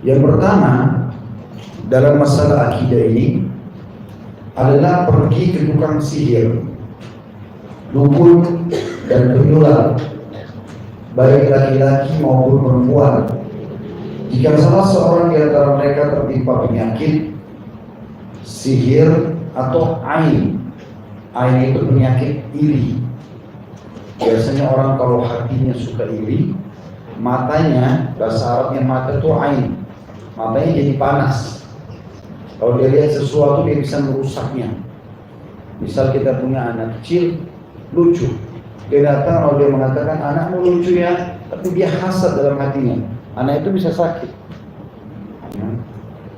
Yang pertama dalam masalah akidah ini adalah pergi ke tukang sihir, dukun dan penyulam, baik laki-laki maupun perempuan. Jika salah seorang di antara mereka tertimpa penyakit sihir atau ain itu penyakit iri. Biasanya orang kalau hatinya suka iri, matanya, bahasa Arabnya mata itu ain, matanya jadi panas. Kalau dia lihat sesuatu dia bisa merusaknya. Misal kita punya anak kecil lucu, dia datang lalu dia mengatakan anakmu lucu ya, tapi dia hasad dalam hatinya, anak itu bisa sakit,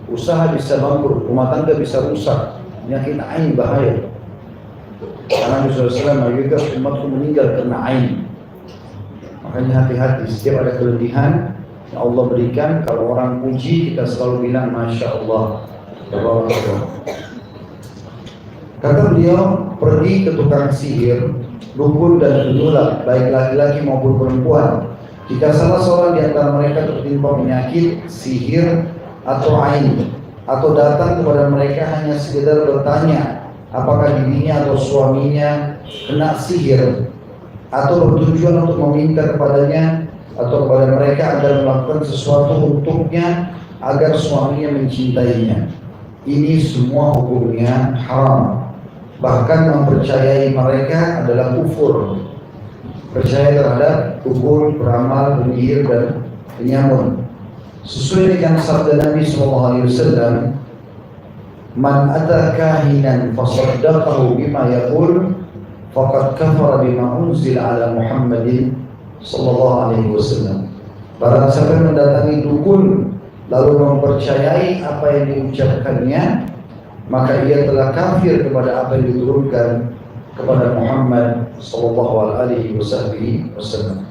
usaha bisa bangkrut, rumah tangga bisa rusak, penyakit ain bahaya. Karena Rasulullah SAW mengajarkan umatku meninggal karena ain. Makanya hati-hati, setiap ada kelebihan yang Allah berikan, kalau orang puji kita selalu bilang Masya Allah. Kata beliau, pergi ke tukang sihir, dukun dan penyulam, baik laki-laki maupun perempuan. Jika salah seorang di antara mereka tertimpa penyakit sihir atau ain, atau datang kepada mereka hanya sekedar bertanya apakah dirinya atau suaminya kena sihir, atau bertujuan untuk meminta kepadanya atau kepada mereka agar melakukan sesuatu untuknya agar suaminya mencintainya, ini semua hukumnya haram. Bahkan mempercayai mereka adalah kufur. Percaya terhadap dukun, peramal, penyihir dan penyamun. Sesuai dengan sabda Nabi SAW, man ata kahinan fasaddaqahu bima yaqul faqad kafara bima unzila ala Muhammadin sallallahu alaihi wasallam. Barang siapa yang mendatangi dukun lalu mempercayai apa yang diucapkannya, maka ia telah kafir kepada apa yang diturunkan kepada Muhammad sallallahu alaihi wasallam.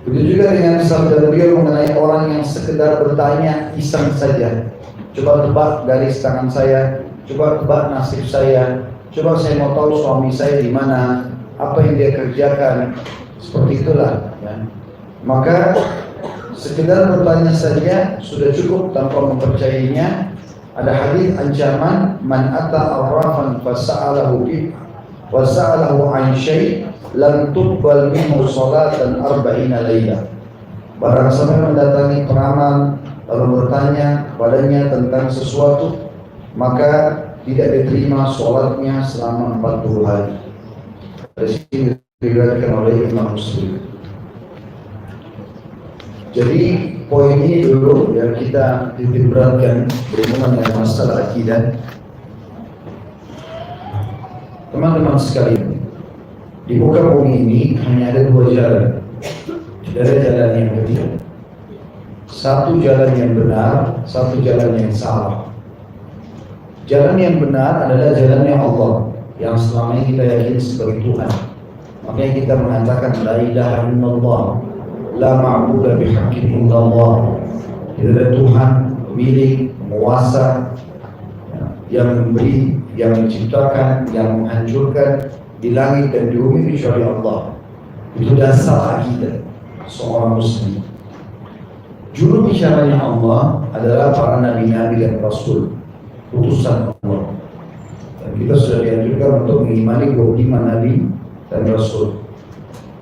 Begitu juga dengan sabda beliau mengenai orang yang sekedar bertanya iseng saja. Coba tebak garis tangan saya, coba tebak nasib saya, coba saya mau tahu suami saya di mana, apa yang dia kerjakan, seperti itulah. Ya. Maka sekedar bertanya saja sudah cukup tanpa mempercayainya. Ada hadis ancaman man ata arrafan fasa'alahu bi wa sa'alahu an syai' lam tuqbal minhu salatan 40 laila. Barang siapa mendatangi peramal lalu bertanya padanya tentang sesuatu, maka tidak diterima sholatnya selama 40 hari. Dari sini diriwayatkan oleh Imam Muslim. Jadi poin ini dulu yang kita titik beratkan berhubungan dengan masalah akidah. Teman-teman sekalian, di muka bumi ini hanya ada dua jalan. Tidak ada jalan yang ketiga. Satu jalan yang benar, satu jalan yang salah. Jalan yang benar adalah jalan yang Allah, yang selama ini kita yakini sebagai Tuhan. Makanya kita mengatakan la ilaha illallah, la ma'budu bihaqqin illallah. Tidak ada Tuhan pemilik, penguasa, yang memberi, yang menciptakan, yang menghancurkan di langit dan di bumi kecuali Allah. Itu dasar akidah seorang muslim. Juru bicaranya Allah adalah para nabi-nabi dan rasul, utusan Allah. Dan kita sudah dianjurkan untuk mengimani 25 nabi dan rasul.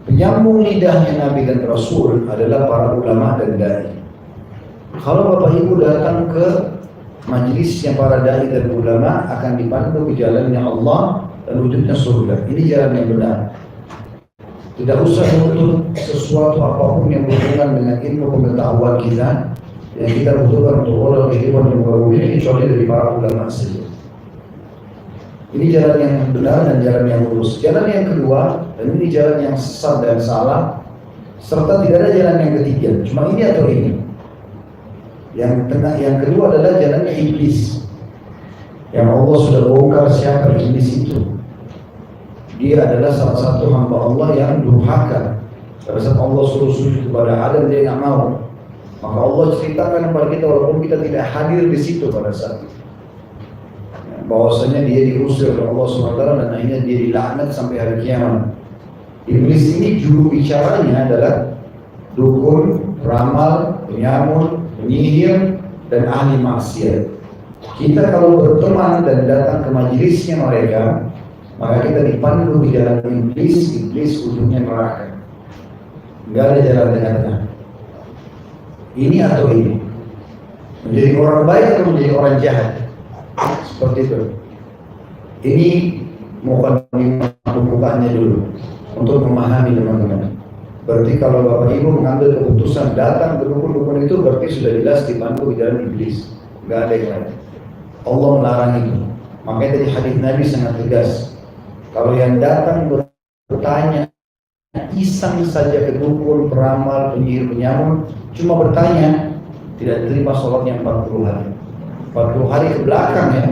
Penyambung lidahnya nabi dan rasul adalah para ulama dan dai. Kalau Bapak Ibu datang ke majelisnya para dai dan ulama, akan dipandu ke jalannya Allah dan wujudnya surga. Ini jalan yang benar. Tidak usah menuntut sesuatu apapun yang berhubungan dengan ilmu pengetahuan kita yang kita butuhkan untuk orang kehidupan yang baru ini, kecuali dari para ulama saja. Ini jalan yang benar dan jalan yang lurus. Jalan yang kedua, dan ini jalan yang sesat dan salah, serta tidak ada jalan yang ketiga. Cuma ini atau ini. Yang tengah, yang kedua adalah jalannya iblis. Yang Allah sudah bongkar siapa iblis itu. Dia adalah salah satu hamba Allah yang durhaka. Pada saat Allah suruh sujud kepada Adam, dia tidak mau. Maka Allah ceritakan kepada kita walaupun kita tidak hadir di situ pada saat itu, bahwasanya dia diusir oleh Allah SWT dan akhirnya dia dilaknat sampai hari kiamat. Iblis ini juru bicaranya adalah dukun, ramal, penyamun, penyihir, dan ahli maksiat. Kita kalau berteman dan datang ke majelisnya mereka, maka kita dipandu di jalan iblis, iblis ujungnya neraka. Enggak ada jalan tengah-tengah. Ini atau ini. Menjadi orang baik atau menjadi orang jahat. Seperti itu. Ini mukadimah pembukaannya dulu untuk memahami teman-teman. Berarti kalau Bapak Ibu mengambil keputusan datang ke dukun-dukun itu berarti sudah jelas dipandu di jalan iblis. Enggak ada yang lain. Allah melarang itu. Makanya tadi hadis Nabi sangat tegas. Kalau yang datang bertanya iseng saja ke dukun, peramal, penyihir, penyamun, cuma bertanya, tidak diterima sholatnya 40 hari. 40 hari ke belakang ya.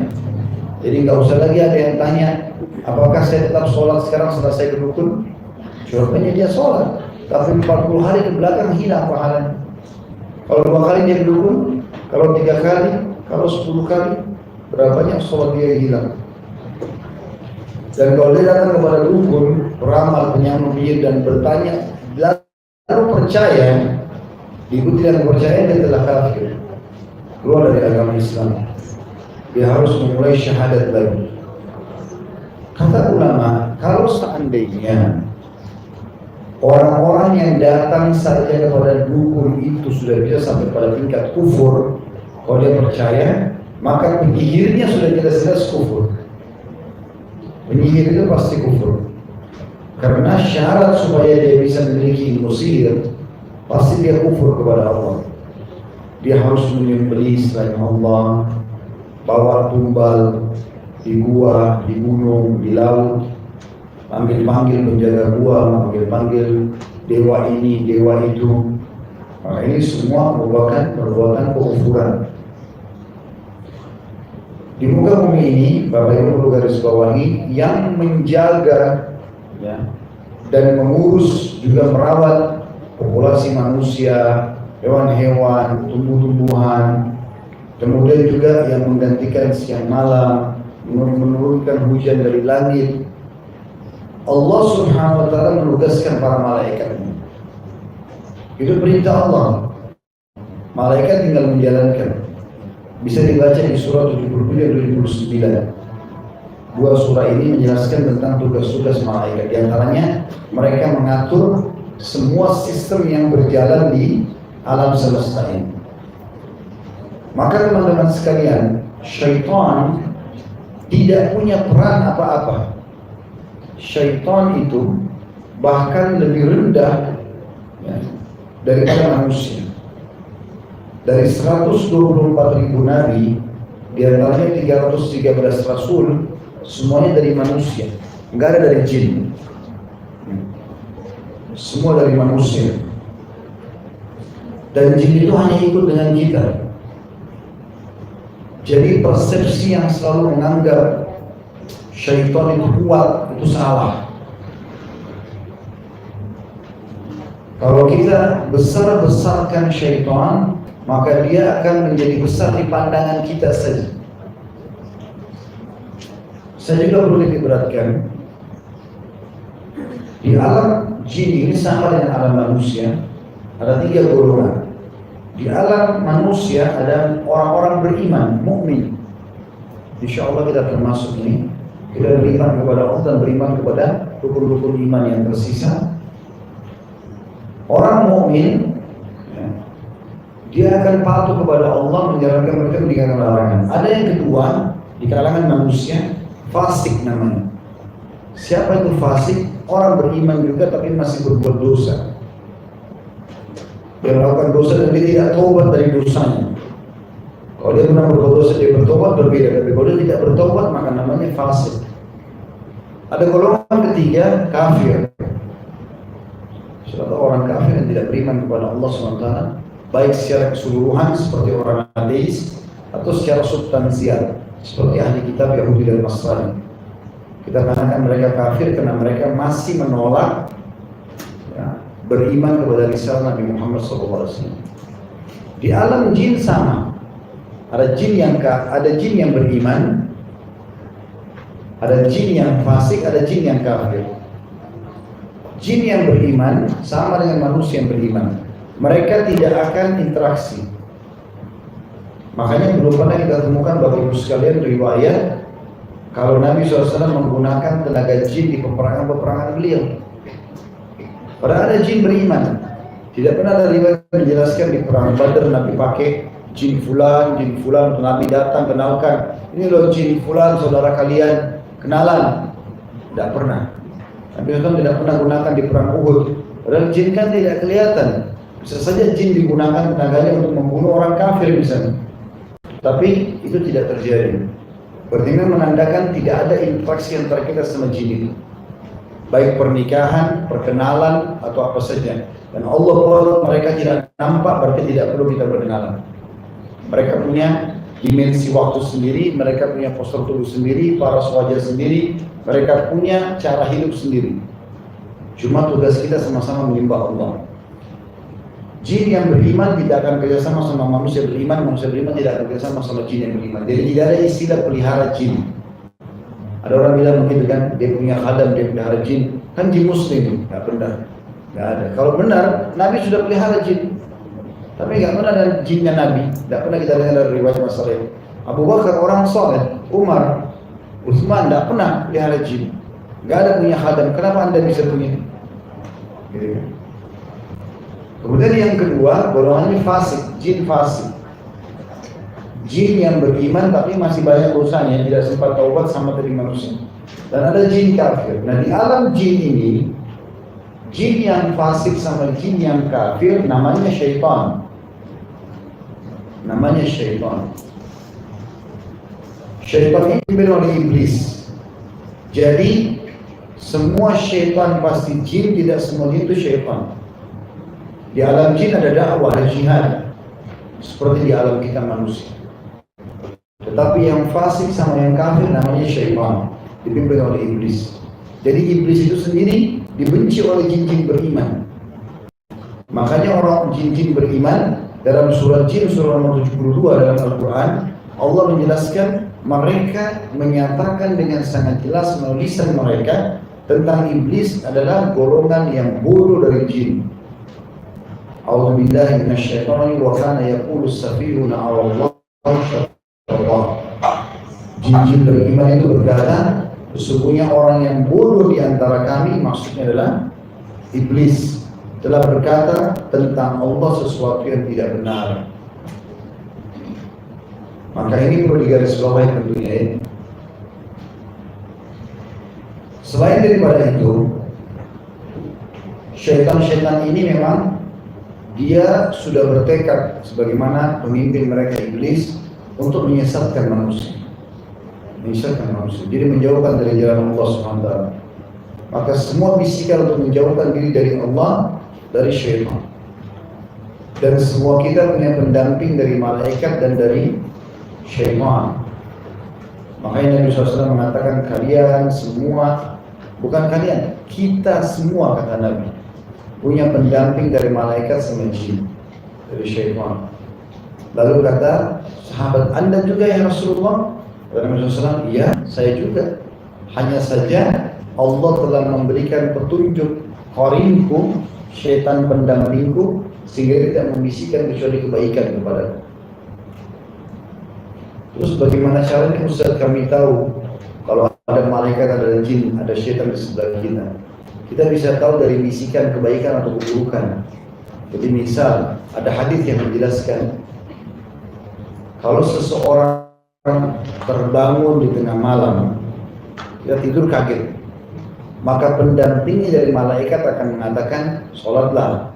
Jadi nggak usah lagi ada yang tanya, apakah saya tetap sholat sekarang setelah saya ke dukun? Jawabannya dia sholat, tapi 40 hari ke belakang hilang pahalanya. Kalau 2 kali dia ke dukun, kalau 3 kali, kalau 10 kali, berapa banyak sholat dia hilang. Dan kalau dia datang kepada dukun, peramal, penyamun, penyihir dan bertanya, lalu percaya, diikuti dan percaya, dia telah kafir, keluar dari agama Islam. Dia harus memulai syahadat lagi. Kata ulama, kalau seandainya orang-orang yang datang saja kepada dukun itu sudah bisa sampai pada tingkat kufur, kalau dia percaya, maka penyihirnya sudah jelas-jelas kufur. Penyihir itu pasti kufur. Karena syarat supaya dia bisa memiliki ilmu sihir, pasti dia kufur kepada Allah. Dia harus menyembelih selain Allah, bawa tumbal di gua, di gunung, di laut, panggil-panggil penjaga gua, panggil-panggil dewa ini, dewa itu. Nah, ini semua merupakan perbuatan kekufuran. Di muka bumi ini, Bapak Ibu perlu garis bawahi, yang menjaga ya, dan mengurus juga merawat populasi manusia, hewan-hewan, tumbuh-tumbuhan, kemudian juga yang menggantikan siang malam, menurunkan hujan dari langit. Allah Subhanahu wa Ta'ala menugaskan para malaikatnya. Itu perintah Allah. Malaikat tinggal menjalankan. Bisa dibaca di surah 72 dan 79. Dua surah ini menjelaskan tentang tugas-tugas malaikat. Di antaranya mereka mengatur semua sistem yang berjalan di alam semesta ini. Maka teman-teman sekalian, syaitan tidak punya peran apa-apa. Syaitan itu bahkan lebih rendah ya, daripada manusia. Dari 124.000 nabi, di antaranya 313 rasul, semuanya dari manusia, enggak ada dari jin. Semua dari manusia. Dan jin itu hanya ikut dengan kita. Jadi persepsi yang selalu menganggap syaitan itu kuat, itu salah. Kalau kita besar-besarkan syaitan, maka dia akan menjadi besar di pandangan kita saja. Saya juga perlu diberatkan, di alam jin ini sama dengan alam manusia, ada 3 golongan. Di alam manusia ada orang-orang beriman, mukmin. Insya Allah kita termasuk ini. Kita beriman kepada Allah dan beriman kepada rukun-rukun iman yang tersisa. Orang mukmin dia akan patuh kepada Allah, menjalankan mereka meninggalkan larangan. Ada yang kedua di kalangan manusia, fasik namanya. Siapa itu fasik? Orang beriman juga tapi masih berbuat dosa. Dia melakukan dosa dan dia tidak taubat dari dosanya. Kalau dia pernah berbuat dosa, dia bertobat berbeda. Tapi kalau dia tidak bertobat, maka namanya fasik. Ada golongan ketiga, kafir. Suatu orang kafir yang tidak beriman kepada Allah SWT, baik secara keseluruhan seperti orang ateis atau secara substansial seperti ahli kitab Yahudi dan Nasrani. Kita katakan mereka kafir karena mereka masih menolak ya, beriman kepada risalah Nabi Muhammad SAW. Di alam jin sama, ada jin yang beriman, ada jin yang fasik, ada jin yang kafir. Jin yang beriman sama dengan manusia yang beriman. Mereka tidak akan interaksi. Makanya belum pernah kita temukan Bapak Ibu sekalian riwayat kalau Nabi SAW menggunakan tenaga jin di peperangan-peperangan beliau. Padahal ada jin beriman. Tidak pernah ada riwayat menjelaskan di perang Badar Nabi pakai jin fulan untuk Nabi datang kenalkan. Ini loh jin fulan saudara kalian, kenalan. Tidak pernah. Nabi SAW tidak pernah gunakan di perang Uhud. Padahal jin kan tidak kelihatan. Bisa saja jin digunakan tenaganya untuk membunuh orang kafir misalnya. Tapi itu tidak terjadi. Berarti menandakan tidak ada interaksi antara kita sama jin itu. Baik pernikahan, perkenalan atau apa saja. Dan Allah buat mereka tidak nampak, berarti tidak perlu kita berkenalan. Mereka punya dimensi waktu sendiri, mereka punya postur tubuh sendiri, paras wajah sendiri, mereka punya cara hidup sendiri. Cuma tugas kita sama-sama menyembah Allah. Jin yang beriman tidak akan kerjasama sama manusia beriman tidak akan kerjasama sama jin yang beriman. Jadi tidak ada istilah pelihara jin. Ada orang bilang begitu kan, dia punya khadam, dia pelihara jin. Kan jin muslim, nggak benar. Nggak ada. Kalau benar, Nabi sudah pelihara jin. Tapi nggak pernah ada jinnya Nabi. Nggak pernah kita dengar dari riwayat masalah itu. Abu Bakar orang soleh, Umar, Utsman nggak pernah pelihara jin. Nggak ada punya khadam. Kenapa Anda bisa punya? Gitu. Kemudian yang kedua, golongan ini fasik, jin fasik. Jin yang beriman tapi masih banyak dosanya, tidak sempat taubat sama dari manusia. Dan ada jin kafir. Nah di alam jin ini, jin yang fasik sama jin yang kafir namanya syaitan. Namanya syaitan. Syaitan ini dipimpin oleh iblis. Jadi semua syaitan pasti jin, tidak semua jin itu syaitan. Di alam jin ada dakwah, ada jihad, seperti di alam kita manusia. Tetapi yang fasik sama yang kafir namanya syaitan, dipimpin oleh iblis. Jadi iblis itu sendiri dibenci oleh jin-jin beriman. Makanya orang jin-jin beriman dalam surah jin, surah nomor 72 dalam Al-Quran, Allah menjelaskan mereka menyatakan dengan sangat jelas melalui lisan mereka tentang iblis adalah golongan yang bodoh dari jin. A'udzu billahi minasyaitonir wa kana yaqulu as-safihuna 'ala Allah. Jin-jin beriman itu berkata, sesungguhnya orang yang bodoh di antara kami, maksudnya adalah iblis, telah berkata tentang Allah sesuatu yang tidak benar. Maka ini perlu digarisbawahi tentunya ya. Selain daripada itu, syaitan-syaitan ini memang dia sudah bertekad sebagaimana pemimpin mereka iblis untuk menyesatkan manusia. Jadi menjauhkan dari jalan Allah SWT. Maka semua bisikan untuk menjauhkan diri dari Allah dari syaitan. Dan semua kita punya pendamping dari malaikat dan dari syaitan. Makanya Nabi SAW mengatakan kalian semua, bukan kalian, kita semua kata Nabi, punya pendamping dari malaikat sama jin, dari syaitan. Lalu kata sahabat, Anda juga ya Rasulullah? Kata Nabi SAW, iya saya juga. Hanya saja Allah telah memberikan petunjuk qarinku, syaitan pendampingku, sehingga tidak membisikkan kecuali kebaikan kepadaku. Terus bagaimana caranya Ustaz kami tahu kalau ada malaikat, ada jin, ada syaitan di sebelah kita? Kita bisa tahu dari bisikan kebaikan atau keburukan. Jadi misal ada hadis yang menjelaskan kalau seseorang terbangun di tengah malam, kita tidur kaget, maka pendampingnya dari malaikat akan mengatakan sholatlah.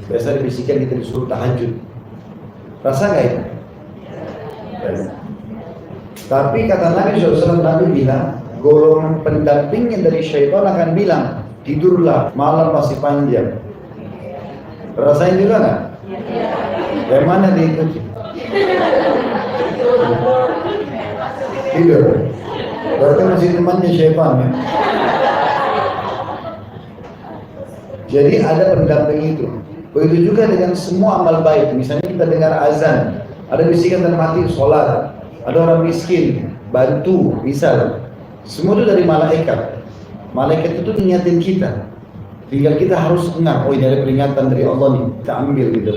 Biasa dibisikkan kita disuruh tahajud. Rasa nggak itu? Tapi kata Nabi SAW, Nabi bilang golongan pendampingnya dari syaitan akan bilang tidurlah, malam masih panjang. Rasain juga nggak? Dari mana diikuti? Tidur. Berarti masih temannya syaitan ya. Jadi ada pendamping itu. Begitu juga dengan semua amal baik. Misalnya kita dengar azan, ada bisikan dalam hati, sholat. Ada orang miskin, bantu, misal. Semua itu dari malaikat. Malaikat itu ingatin kita. Tinggal kita harus ingat, oh ini ada peringatan dari Allah nih, kita ambil gitu.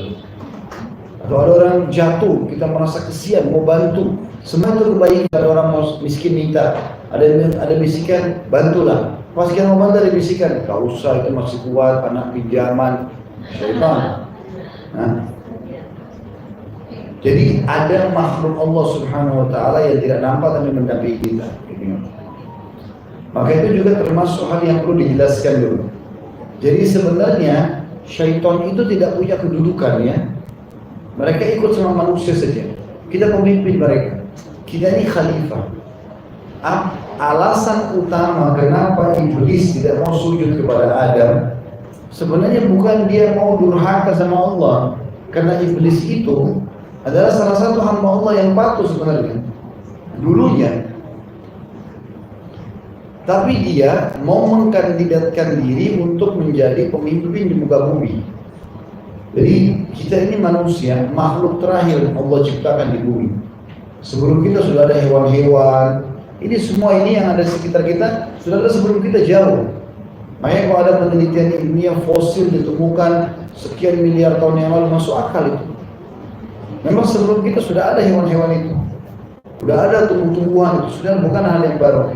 Kalau ada orang jatuh, kita merasa kesian, mau bantu. Semua itu kebaikan. Ada orang mau miskin minta, ada bisikan, bantulah. Pas kita mau bantu ada bisikan, gak usah itu masih kuat, anak pinjaman, syaitan. Nah, jadi ada makhluk Allah Subhanahu Wa Taala yang tidak nampak tapi mendampingi kita. Maka itu juga termasuk hal yang perlu dijelaskan dulu. Jadi sebenarnya syaitan itu tidak punya kedudukan ya. Mereka ikut sama manusia saja. Kita pemimpin mereka. Kita ini khalifah. Alasan utama kenapa iblis tidak mau sujud kepada Adam sebenarnya bukan dia mau durhaka sama Allah, karena iblis itu adalah salah satu hamba Allah yang patuh sebenarnya dulunya. Tapi dia mau mengkandidatkan diri untuk menjadi pemimpin di muka bumi. Jadi kita ini manusia, makhluk terakhir Allah ciptakan di bumi. Sebelum kita sudah ada hewan-hewan. Ini semua ini yang ada di sekitar kita sudah ada sebelum kita jauh. Makanya kalau ada penelitian ilmiah fosil ditemukan sekian miliar tahun yang lalu, masuk akal itu. Memang sebelum kita sudah ada hewan-hewan itu, sudah ada tumbuh-tumbuhan itu, sudah bukan hal yang baru.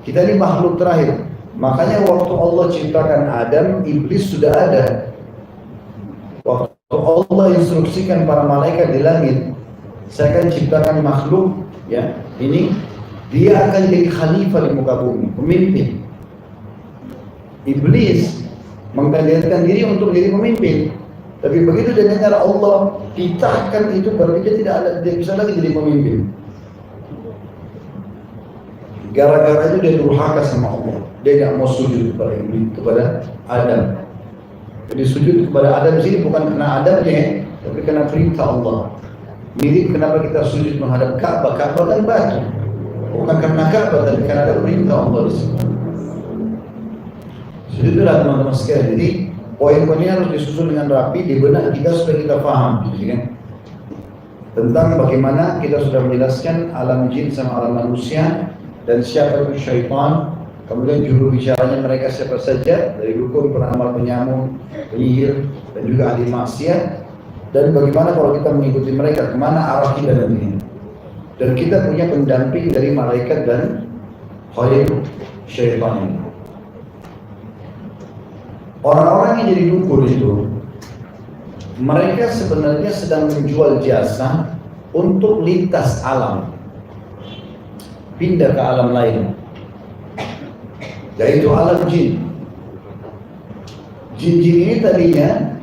Kita ini makhluk terakhir. Makanya waktu Allah ciptakan Adam, iblis sudah ada. Waktu Allah instruksikan para malaikat di langit, saya akan ciptakan makhluk, ya, ini dia akan jadi khalifah di muka bumi, pemimpin. Iblis mengkandidatkan diri untuk jadi pemimpin. Tapi begitu dia dengar Allah titahkan itu, berarti dia bisa lagi jadi pemimpin. Gara-gara itu dia durhaka sama Allah. Dia tidak mau sujud kepada Adam. Jadi sujud kepada Adam di sini bukan karena Adamnya, tapi karena perintah Allah. Mirip kenapa kita sujud menghadap Ka'bah. Ka'bah kan batu. Bukan karena Ka'bah, tapi karena ada perintah Allah di sini. Sujudlah teman-teman sekalian. Jadi poin-poinnya harus disusun dengan rapi di benak kita supaya kita paham, kan? Tentang bagaimana kita sudah menjelaskan alam jin sama alam manusia. Dan siapa itu syaitan, kemudian juru bicaranya mereka siapa saja, dari dukun, peramal, penyamun, penyihir, dan juga ahli maksiat, dan bagaimana kalau kita mengikuti mereka, kemana arah kita nantinya. Dan kita punya pendamping dari malaikat dan khalil syaitan ini. Orang-orang yang jadi dukun itu, mereka sebenarnya sedang menjual jasa untuk lintas alam, pindah ke alam lain, yaitu alam jin. Jin-jin ini tadinya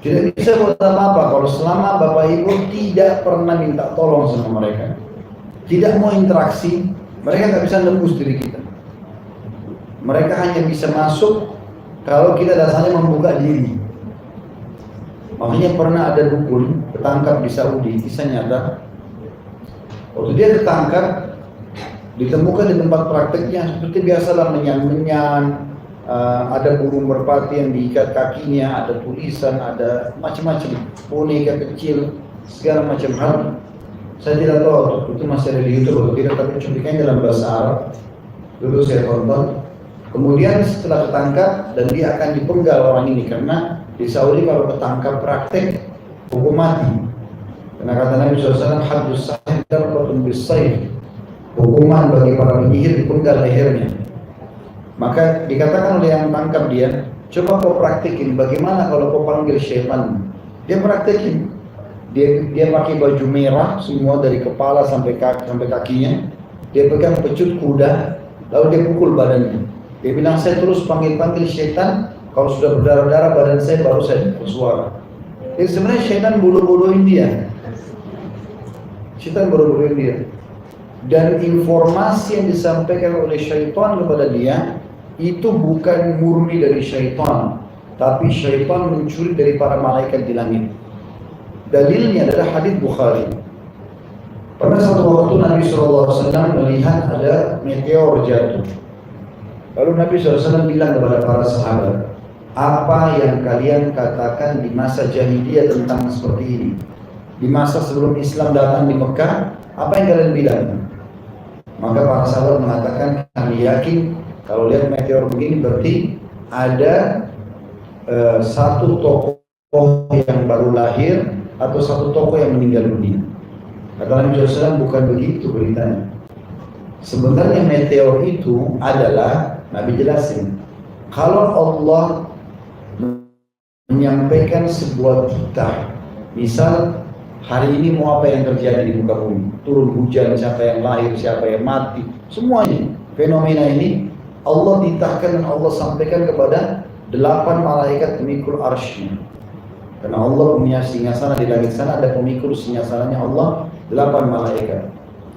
tidak bisa buat apa-apa kalau selama Bapak Ibu tidak pernah minta tolong sama mereka, tidak mau interaksi, mereka nggak bisa nembus diri kita. Mereka hanya bisa masuk kalau kita dasarnya membuka diri. Makanya pernah ada dukun ketangkap di Saudi, kisah nyata. Waktu dia ketangkap, ditemukan di tempat prakteknya seperti biasalah menyan-menyan, ada burung merpati yang diikat kakinya, ada tulisan, ada macam-macam, boneka kecil, segala macam hal. Saya tidak tahu itu masih ada di YouTube atau tidak, tapi cuplikannya dalam bahasa Arab. Dulu saya tonton. Kemudian setelah ketangkap dan dia akan dipenggal orang ini, karena di Saudi kalau ketangkap praktek hukum mati. Karena kata Nabi SAW, haddus sahih darbatun bis-sayf, hukuman bagi para penyihir dipenggal lehernya. Maka dikatakan oleh yang tangkap dia, coba kau praktekin bagaimana kalau kau panggil syaitan. Dia praktekin. Dia pakai baju merah semua dari kepala sampai kakinya. Dia pegang pecut kuda, lalu dia pukul badannya. Dia bilang, saya terus panggil syaitan, kalau sudah berdarah-darah badan saya baru saya bersuara. Jadi sebenarnya syaitan bodoh-bodohin dia. Syaitan bodoh-bodohin dia. Dan informasi yang disampaikan oleh syaitan kepada dia itu bukan murni dari syaitan, tapi syaitan mencuri dari para malaikat di langit. Dalilnya adalah hadis Bukhari. Pada satu waktu Nabi SAW melihat ada meteor jatuh. Lalu Nabi SAW bilang kepada para sahabat, apa yang kalian katakan di masa jahiliyah tentang seperti ini? Di masa sebelum Islam datang di Mekah, apa yang kalian bilang? Maka para sahabat mengatakan, kami yakin kalau lihat meteor begini berarti ada satu tokoh yang baru lahir atau satu tokoh yang meninggal dunia. Kata Nabi SAW, bukan begitu beritanya. Sebenarnya meteor itu adalah, Nabi jelasin, kalau Allah menyampaikan sebuah titah, misal hari ini mau apa yang terjadi di muka bumi, turun hujan, siapa yang lahir, siapa yang mati, semuanya fenomena ini Allah titahkan dan Allah sampaikan kepada 8 malaikat pemikul arsy. Karena Allah punya singgasana di langit sana, ada pemikul singgasananya Allah 8 malaikat.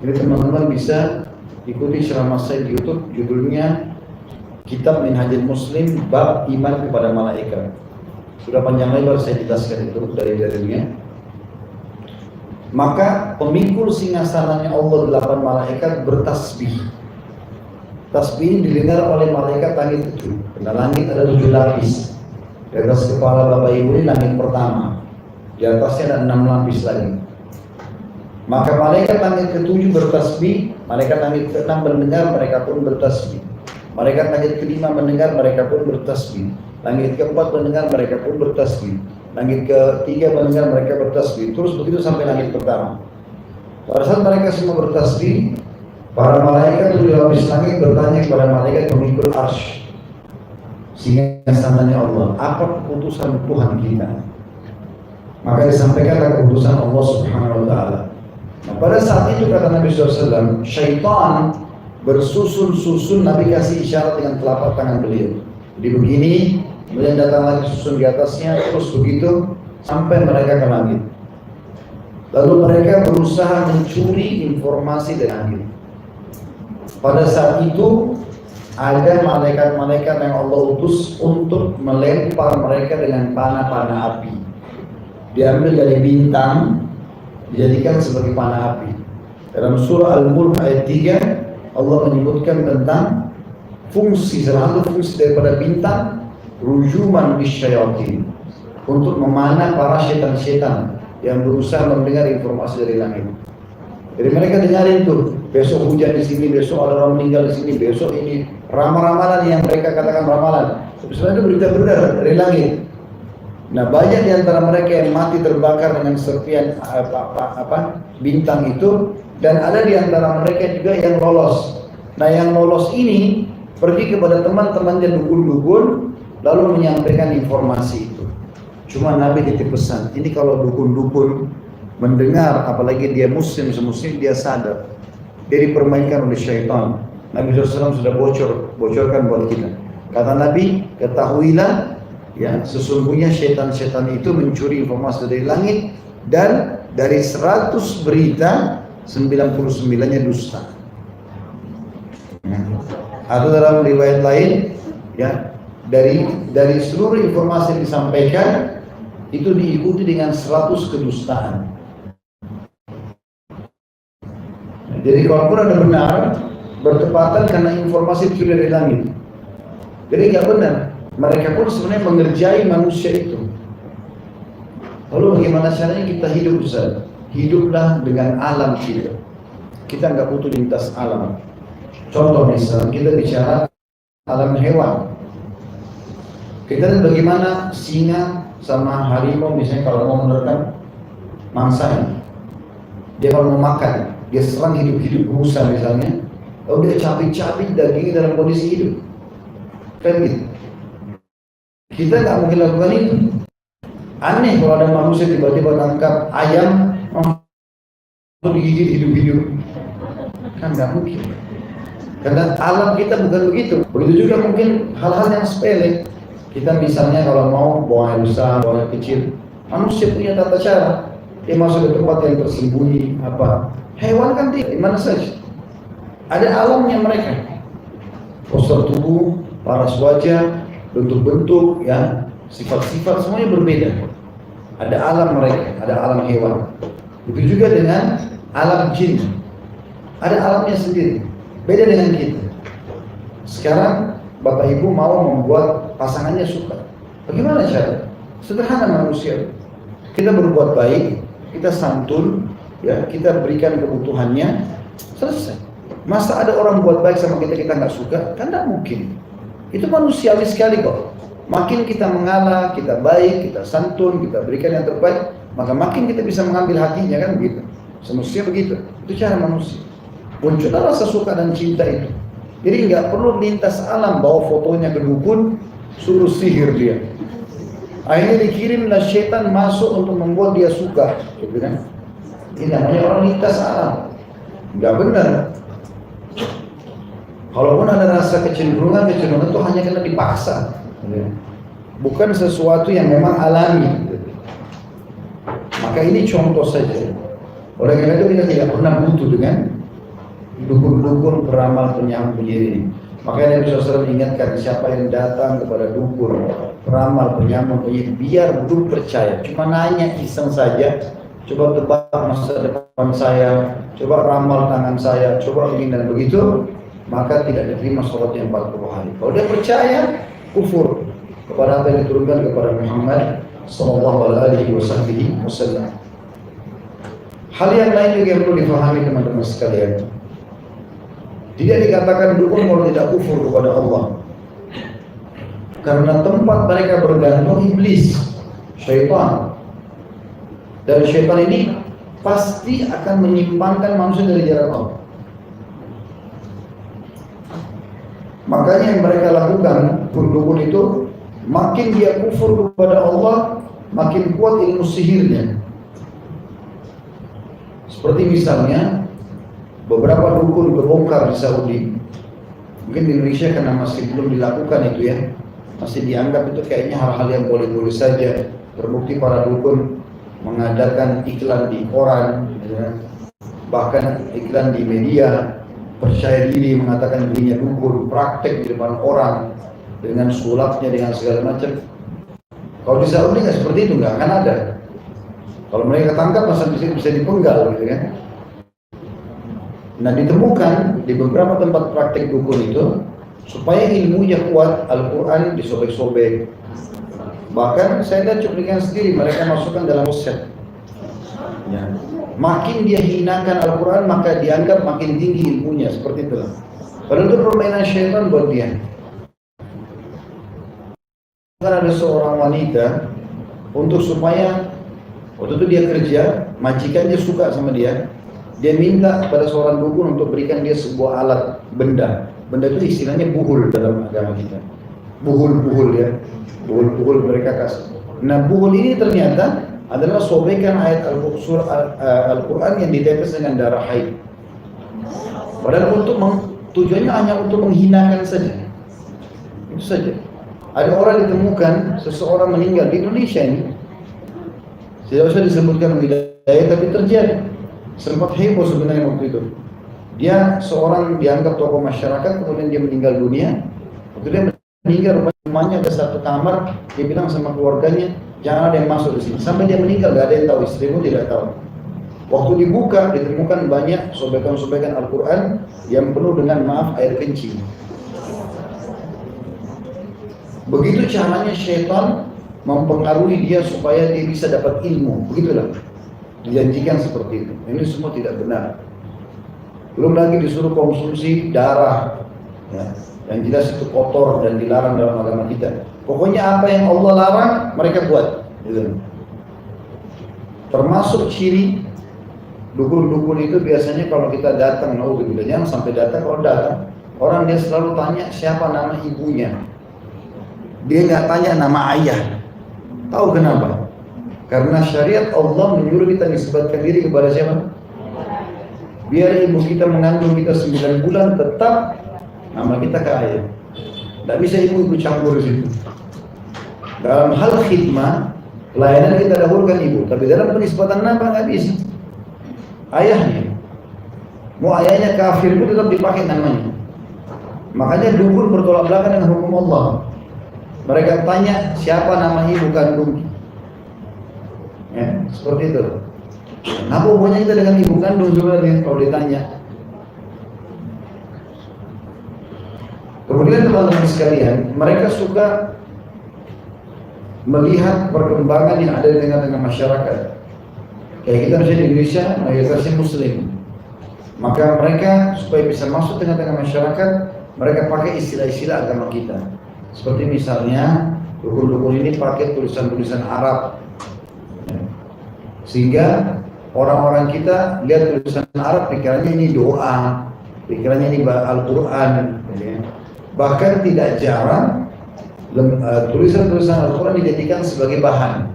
Jadi teman-teman bisa ikuti ceramah saya di YouTube, judulnya Kitab Minhajul Muslim Bab Iman Kepada Malaikat. Sudah panjang lebar saya jelaskan itu dari dalilnya. Maka pemikul singgasananya Allah 8 malaikat bertasbih. Tasbih didengar oleh malaikat langit itu. Karena langit ada 7 lapis. Di atas kepala Bapak Ibu ini langit pertama. Di atasnya ada 6 lapis lagi. Maka malaikat langit ke-7 bertasbih, malaikat langit ke-6 mendengar, mereka pun bertasbih. Malaikat langit ke-5 mendengar, mereka pun bertasbih. Langit ke-4 mendengar, mereka pun bertasbih. Langit ke-3 mendengar, mereka bertasbih. Terus begitu sampai langit pertama. Pada saat mereka semua bertasbih, para malaikat di lapis langit bertanya kepada malaikat pemikul arsy, singgasananya Allah, apa keputusan Tuhan kita? Maka disampaikanlah keputusan Allah Subhanahu wa Ta'ala. Nah, pada saat itu kata Nabi SAW, syaitan bersusun-susun, Nabi kasih isyarat dengan telapak tangan beliau. Jadi begini, kemudian datang lagi susun di atasnya, terus begitu sampai mereka ke langit. Lalu mereka berusaha mencuri informasi dari langit. Pada saat itu ada malaikat-malaikat yang Allah utus untuk melempar mereka dengan panah-panah api. Diambil dari bintang, dijadikan sebagai panah api. Dalam surah Al-Mulk ayat 3 Allah menyebutkan tentang fungsi, salah satu fungsi daripada bintang, rujuman bisyayatin, untuk memanah para setan-setan yang berusaha mendengar informasi dari langit. Jadi mereka dengarin tuh, besok hujan di sini, besok ada orang meninggal di sini, besok ini ramalan yang mereka katakan ramalan. Sebenarnya itu berita-berita dari langit. Nah, banyak di antara mereka yang mati terbakar dengan serpian bintang itu, dan ada di antara mereka juga yang lolos. Nah, yang lolos ini pergi kepada teman-temannya dukun-dukun, lalu menyampaikan informasi itu. Cuma Nabi titip pesan, ini kalau dukun-dukun mendengar, apalagi dia muslim, semuslim dia sadar, dia dipermainkan oleh syaitan. Nabi SAW sudah bocorkan buat kita. Kata Nabi, ketahuilah, ya, sesungguhnya setan-setan itu mencuri informasi dari langit, dan dari 100 berita 99-nya dusta. Atau dalam riwayat lain, ya, dari seluruh informasi yang disampaikan itu diikuti dengan 100 kedustaan. Jadi kalaupun ada benar, bertepatan karena informasi itu dari langit. Jadi nggak benar. Mereka pun sebenarnya mengerjai manusia itu. Lalu bagaimana caranya kita hidup, Ustaz? Hiduplah dengan alam kita. Kita nggak butuh lintas alam. Contoh misalnya kita bicara alam hewan. Kita lihat bagaimana singa sama harimau misalnya kalau mau menerkam mangsanya. Dia kalau mau makan, dia serang hidup-hidup rusa misalnya, lalu dia cabik-cabik dagingnya dalam kondisi hidup. Kan gitu. Kita nggak mungkin lakukan itu. Aneh kalau ada manusia tiba-tiba tangkap ayam, digigit hidup-hidup. Kan nggak mungkin. Karena alam kita bukan begitu. Begitu juga mungkin hal-hal yang sepele. Kita misalnya kalau mau buang air besar, buang air kecil, manusia punya tata cara. Dia masuk ke tempat yang tersembunyi, apa? Hewan kan di mana saja. Ada alamnya mereka. Postur tubuh, paras wajah, bentuk-bentuk, ya, sifat-sifat semuanya berbeda. Ada alam mereka, ada alam hewan. Begitu juga dengan alam jin. Ada alamnya sendiri. Beda dengan kita. Sekarang Bapak Ibu mau membuat pasangannya suka. Bagaimana cara? Sederhana manusia. Kita berbuat baik, kita santun, ya, kita berikan kebutuhannya, selesai. Masa ada orang buat baik sama kita nggak suka? Kan nggak mungkin. Itu manusiawi sekali kok. Makin kita mengalah, kita baik, kita santun, kita berikan yang terbaik, maka makin kita bisa mengambil hatinya, kan begitu. Semestinya begitu. Itu cara manusia. Muncullah rasa suka dan cinta itu. Jadi nggak perlu lintas alam bawa fotonya ke dukun, suruh sihir dia. Akhirnya dikirimlah setan masuk untuk membuat dia suka, gitu kan? Ini namanya orang lintas alam. Nggak benar. Kalaupun ada rasa kecenderungan itu hanya karena dipaksa, bukan sesuatu yang memang alami. Maka ini contoh saja. Oleh karena itu kita tidak pernah butuh dengan dukun-dukun, peramal, penyihir ini. Makanya Nabi SAW ingatkan, siapa yang datang kepada dukun, peramal, penyihir, biar belum percaya, cuma nanya iseng saja, coba tebak masa depan saya, coba ramal tangan saya, coba begini dan begitu, maka tidak diterima sholatnya 40 hari. Kalau dia percaya, kufur kepada apa yang diturunkan kepada Muhammad sallallahu alaihi wasallam. Hal yang lain juga yang perlu difahami teman-teman sekalian. Tidak dikatakan dukun kalau tidak kufur kepada Allah. Karena tempat mereka bergantung iblis, syaitan. Dan syaitan ini pasti akan menyimpangkan manusia dari jalan Allah. Makanya yang mereka lakukan, dukun itu, makin dia kufur kepada Allah, makin kuat ilmu sihirnya. Seperti misalnya beberapa dukun berbongkar di Saudi. Mungkin di Indonesia karena masih belum dilakukan itu ya, masih dianggap itu kayaknya hal-hal yang boleh-boleh saja. Terbukti para dukun mengadakan iklan di koran, ya, bahkan iklan di media, percaya diri mengatakan dirinya dukun, praktek di depan orang dengan sulapnya, dengan segala macam. Kalau di Saudi nggak seperti itu, nggak akan ada. Kalau mereka tangkap masa bisa dipenggal, gitu kan? Nah, ditemukan di beberapa tempat praktek dukun itu supaya ilmunya kuat, Al-Quran disobek-sobek. Bahkan saya lihat cuplikan sendiri, mereka masukkan dalam resep. Ya. Makin dia hinakan Al-Quran, maka dianggap makin tinggi ilmunya, seperti itu. Padahal itu permainan syaitan buat dia. Kan ada seorang wanita, untuk supaya waktu itu dia kerja, majikannya suka sama dia. Dia minta pada seorang dukun untuk berikan dia sebuah alat benda. Benda itu istilahnya buhul dalam agama kita. Buhul ya. Buhul mereka kasih. Nah, buhul ini ternyata adalah sobekan ayat Al-Quran yang ditetes dengan darah haid. Padahal tujuannya hanya untuk menghinakan saja. Itu saja. Ada orang ditemukan, seseorang meninggal di Indonesia ini. Tidak usah disebutkan wilayah, tapi terjadi. Sempat heboh sebenarnya waktu itu. Dia seorang dianggap tokoh masyarakat, kemudian dia meninggal dunia. Waktu dia meninggal, rumahnya ada satu kamar. Dia bilang sama keluarganya, jangan ada yang masuk di sini. Sampai dia meninggal, gak ada yang tahu, istrimu tidak tahu. Waktu dibuka, ditemukan banyak sobekan-sobekan Al-Quran yang penuh dengan air kencing. Begitu caranya syaitan mempengaruhi dia supaya dia bisa dapat ilmu. Begitulah. Dijanjikan seperti itu. Ini semua tidak benar. Belum lagi disuruh konsumsi darah, ya, yang jelas itu kotor dan dilarang dalam agama kita. Pokoknya apa yang Allah larang mereka buat, gitu. Termasuk ciri dukun-dukun itu biasanya kalau kita datang, jangan sampai datang. Kalau datang orang dia selalu tanya siapa nama ibunya. Dia nggak tanya nama ayah. Tahu kenapa? Karena syariat Allah menyuruh kita nisbatkan diri kepada siapa? Biar ibu kita mengandung kita 9 bulan, tetap nama kita ke ayah. Tidak bisa ibu campur di situ. Dalam hal khidmah, pelayanan kita dahulukan ibu, tapi dalam penisbatan nama nggak bisa. Ayahnya, mau ayahnya kafir pun tetap dipakai namanya. Makanya dukun bertolak belakang dengan hukum Allah. Mereka tanya siapa nama ibu kandung. Ya, seperti itu. Apa hubungannya kita dengan ibu kandung sebenarnya kalau ditanya? Kemudian teman-teman sekalian, mereka suka melihat perkembangan yang ada di tengah-tengah masyarakat. Kayak kita misalnya di Indonesia, mayoritasnya Muslim. Maka mereka supaya bisa masuk tengah-tengah masyarakat, mereka pakai istilah-istilah agama kita. Seperti misalnya Dukun-dukun ini pakai tulisan-tulisan Arab, sehingga orang-orang kita lihat tulisan Arab pikirannya ini doa, pikirannya ini Al-Quran. Bahkan tidak jarang tulisan-tulisan Al-Quran dijadikan sebagai bahan.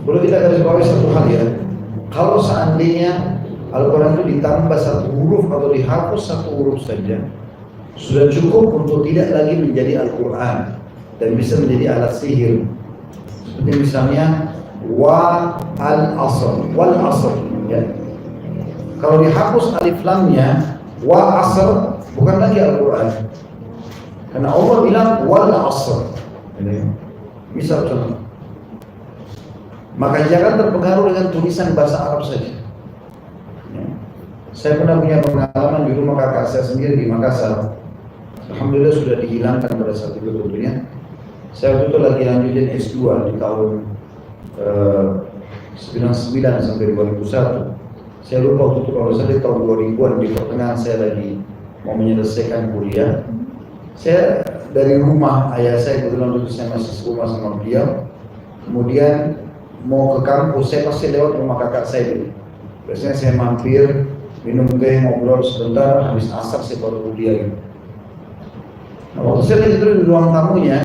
Boleh kita garis bawahi satu hal ya, kalau seandainya Al-Quran itu ditambah satu huruf atau dihapus satu huruf saja, sudah cukup untuk tidak lagi menjadi Al-Quran dan bisa menjadi alat sihir. Seperti misalnya wa al-asr, wal asr ya. Kalau dihapus alif lamnya, wa asr bukan lagi Al-Quran, karena Allah bilang wal asr. Misal contoh, maka jangan terpengaruh dengan tulisan bahasa Arab saja ya. Saya pernah punya pengalaman di rumah kakak saya sendiri di Makassar. Alhamdulillah sudah dihilangkan pada saat itu tentunya. Saya waktu itu lagi lanjutin S2 di tahun 99 sampai 2001. Saya lupa waktu itu, kalau saya di tahun 2000-an, di pertengahan saya lagi mau menyelesaikan kuliah. Saya dari rumah ayah saya, kebetulan waktu saya masih rumah sama beliau, kemudian mau ke kampus, saya pasti lewat rumah kakak saya dulu. Biasanya saya mampir, minum teh, ngobrol sebentar, habis asar saya baru kuliah gitu. Nah, waktu saya lagi di ruang tamunya,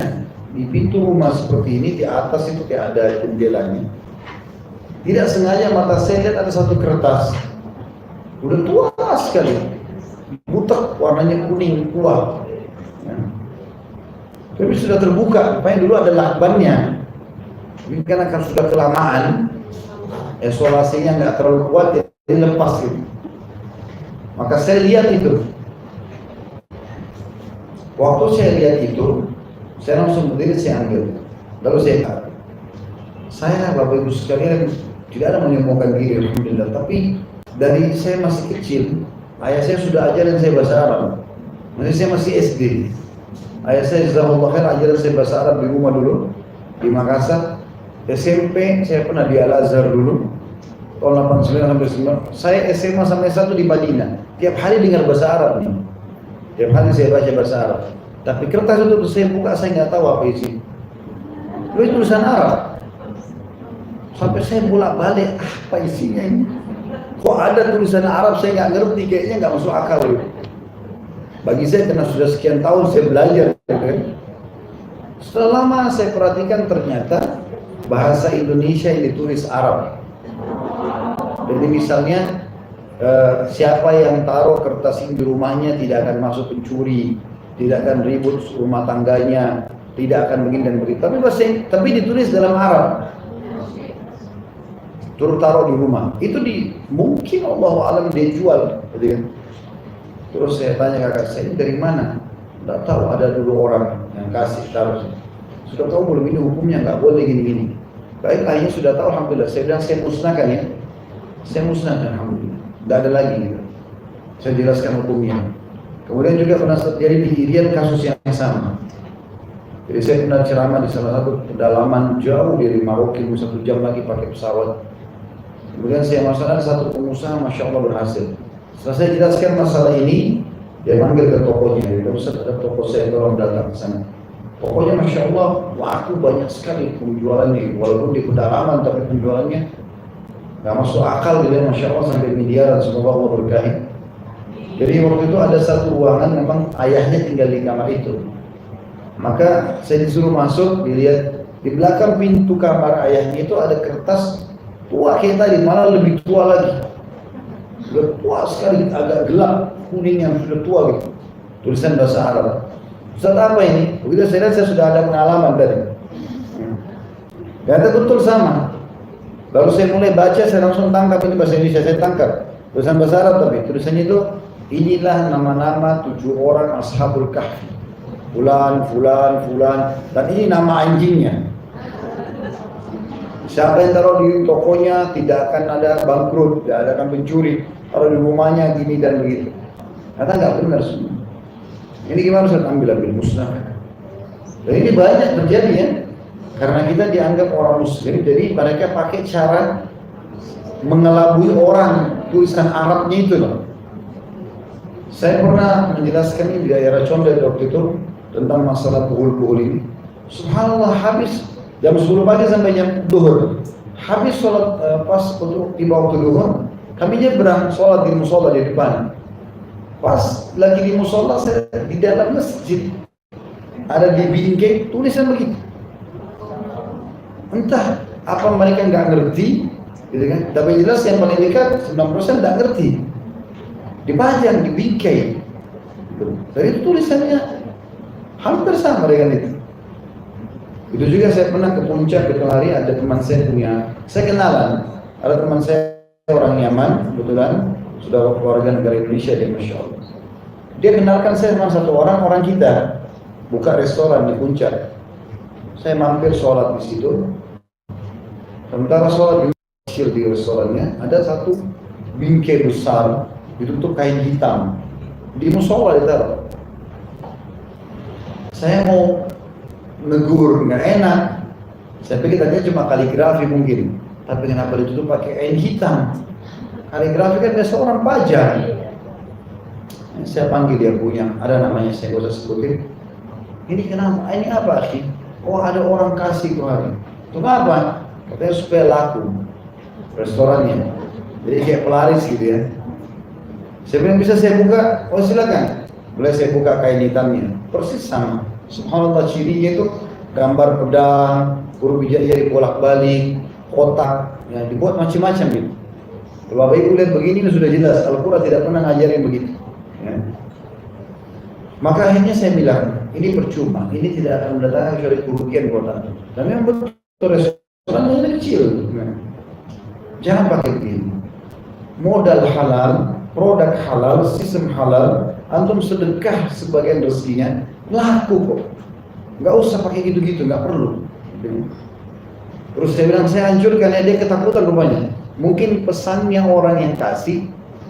di pintu rumah seperti ini, di atas itu kayak ada jendelanya. Tidak sengaja mata saya lihat ada satu kertas, udah tua sekali, butek, warnanya kuning tua. Ya. Tapi sudah terbuka, rupanya dulu ada lakbannya. Ini karena kan sudah kelamaan, isolasinya nggak terlalu kuat, jadi lepas gitu. Maka saya lihat itu. Waktu saya lihat itu, saya langsung berdiri, saya ambil. Lalu saya Bapak Ibu sekalian, tidak ada menyombongkan diri, alhamdulillah. Tapi dari saya masih kecil, ayah saya sudah ajarin saya bahasa Arab. Nanti saya masih SD. Ayah saya jazakallahu khair ajarin saya bahasa Arab di rumah dulu, di Makassar. SMP saya pernah di Al-Azhar dulu, tahun 89 sampai 9. Saya SMA sampai 1 di Madinah. Tiap hari dengar bahasa Arab nih. Tiap hari saya baca bahasa Arab. Tapi kertas itu saya buka, saya nggak tahu apa isi. Itu tulisan Arab. Sampai saya bolak-balik, apa isinya ini? Kok ada tulisan Arab, saya nggak ngerti, kayaknya nggak masuk akal itu. Bagi saya karena sudah sekian tahun saya belajar, kan? Setelah lama saya perhatikan ternyata bahasa Indonesia yang ditulis Arab. Jadi misalnya siapa yang taruh kertas ini di rumahnya tidak akan masuk pencuri, tidak akan ribut rumah tangganya, tidak akan begini dan begitu. Tapi ditulis dalam Arab. Turut taruh di rumah. Itu mungkin Allah alam dia jual. Gitu kan? Terus saya tanya kakak saya, ini dari mana? Tidak tahu, ada dulu orang yang kasih taruh. Sudah tahu belum ini hukumnya, nggak boleh gini-gini. Baik, akhirnya sudah tahu, alhamdulillah. Saya bilang saya musnahkan ya. Saya musnahkan, alhamdulillah. Tidak ada lagi gitu. Saya jelaskan hukumnya. Kemudian juga pernah terjadi di Irian kasus yang sama. Jadi saya pernah ceramah di salah satu pedalaman jauh dari Maroke, 1 jam lagi pakai pesawat. Kemudian saya masalahkan satu pengusaha, masya Allah berhasil. Setelah saya jelaskan masalah ini, dia manggil ke tokonya. Dia Ustaz, ada toko saya, tolong datang ke sana. Pokoknya masya Allah, waktu banyak sekali penjualannya. Walaupun di pedalaman, tapi penjualannya nggak masuk akal. Dia masya Allah sampai miliaran. Semoga Allah berkahi. Jadi waktu itu ada satu ruangan, memang ayahnya tinggal di kamar itu. Maka saya disuruh masuk, dilihat di belakang pintu kamar ayahnya itu ada kertas tua kayak tadi, malah lebih tua lagi. Sudah tua sekali, agak gelap, kuning yang sudah tua gitu. Tulisan bahasa Arab. Ustaz, apa ini? Begitu saya lihat, saya sudah ada pengalaman tadi. Kata betul sama. Lalu saya mulai baca, saya langsung tangkap ini bahasa Indonesia, saya tangkap. Tulisan bahasa Arab tapi tulisannya itu, inilah nama-nama 7 orang Ashabul Kahfi. Fulan, fulan, fulan, dan ini nama anjingnya. Siapa yang taruh di tokonya tidak akan ada bangkrut, tidak akan pencuri. Taruh di rumahnya gini dan begitu. Kata nggak benar semua. Ini gimana Ustaz? Ambil musnah. Dan ini banyak terjadi ya, karena kita dianggap orang Muslim, jadi mereka pakai cara mengelabui orang tulisan Arabnya itu loh. Saya pernah menjelaskan ini di daerah Condet waktu itu tentang masalah puhul-puhul ini. Subhanallah, habis jam 10 pagi sampai jam duhur. Habis sholat pas untuk tiba waktu duhur, kami nyebrang sholat di musola di depan. Pas lagi di musola, saya di dalam masjid ada di bingkai tulisan begitu. Entah apa mereka nggak ngerti, gitu kan? Tapi jelas yang paling dekat 90% nggak ngerti. Dipajang di bingkai. Jadi itu tulisannya hampir sama dengan itu. Itu juga saya pernah ke puncak ke hari, ada teman saya punya, saya kenalan, ada teman saya orang Yaman, kebetulan sudah warga negara Indonesia dia, Masya Allah. Dia kenalkan saya sama satu orang kita, buka restoran di puncak. Saya mampir sholat di situ. Sementara sholat di restorannya, ada satu bingkai besar ditutup kain hitam di musola ditaruh. Saya mau negur, nggak enak. Saya pikir tadinya cuma kaligrafi mungkin, tapi kenapa ditutup pakai kain hitam? Kaligrafi kan biasa orang pajang. Saya panggil dia punya, ada namanya, saya gak usah sebutin. Ini kenapa? Ini apa sih? Oh, ada orang kasih kemarin. Itu apa? Katanya supaya laku restorannya. Jadi kayak pelaris gitu ya. Saya bilang, bisa saya buka? Oh silakan. Boleh saya buka kain hitamnya? Persis sama. Subhanallah, cirinya itu gambar pedang, huruf hijaiyah dibolak-balik, kotak, ya, dibuat macam-macam gitu. Kalau Bapak Ibu lihat begini sudah jelas, Al-Quran tidak pernah ngajarin begitu. Ya. Maka akhirnya saya bilang, ini percuma, ini tidak akan mendatangkan kecuali kerugian buat Anda. Dan memang betul restorannya kecil. Ya. Jangan pakai begini. Modal halal, produk halal, sistem halal, antum sedekah sebagian rezekinya, laku kok. Nggak usah pakai gitu-gitu, nggak perlu. Terus saya bilang, saya hancurkan ya, dia ketakutan rupanya. Mungkin pesannya orang yang kasih,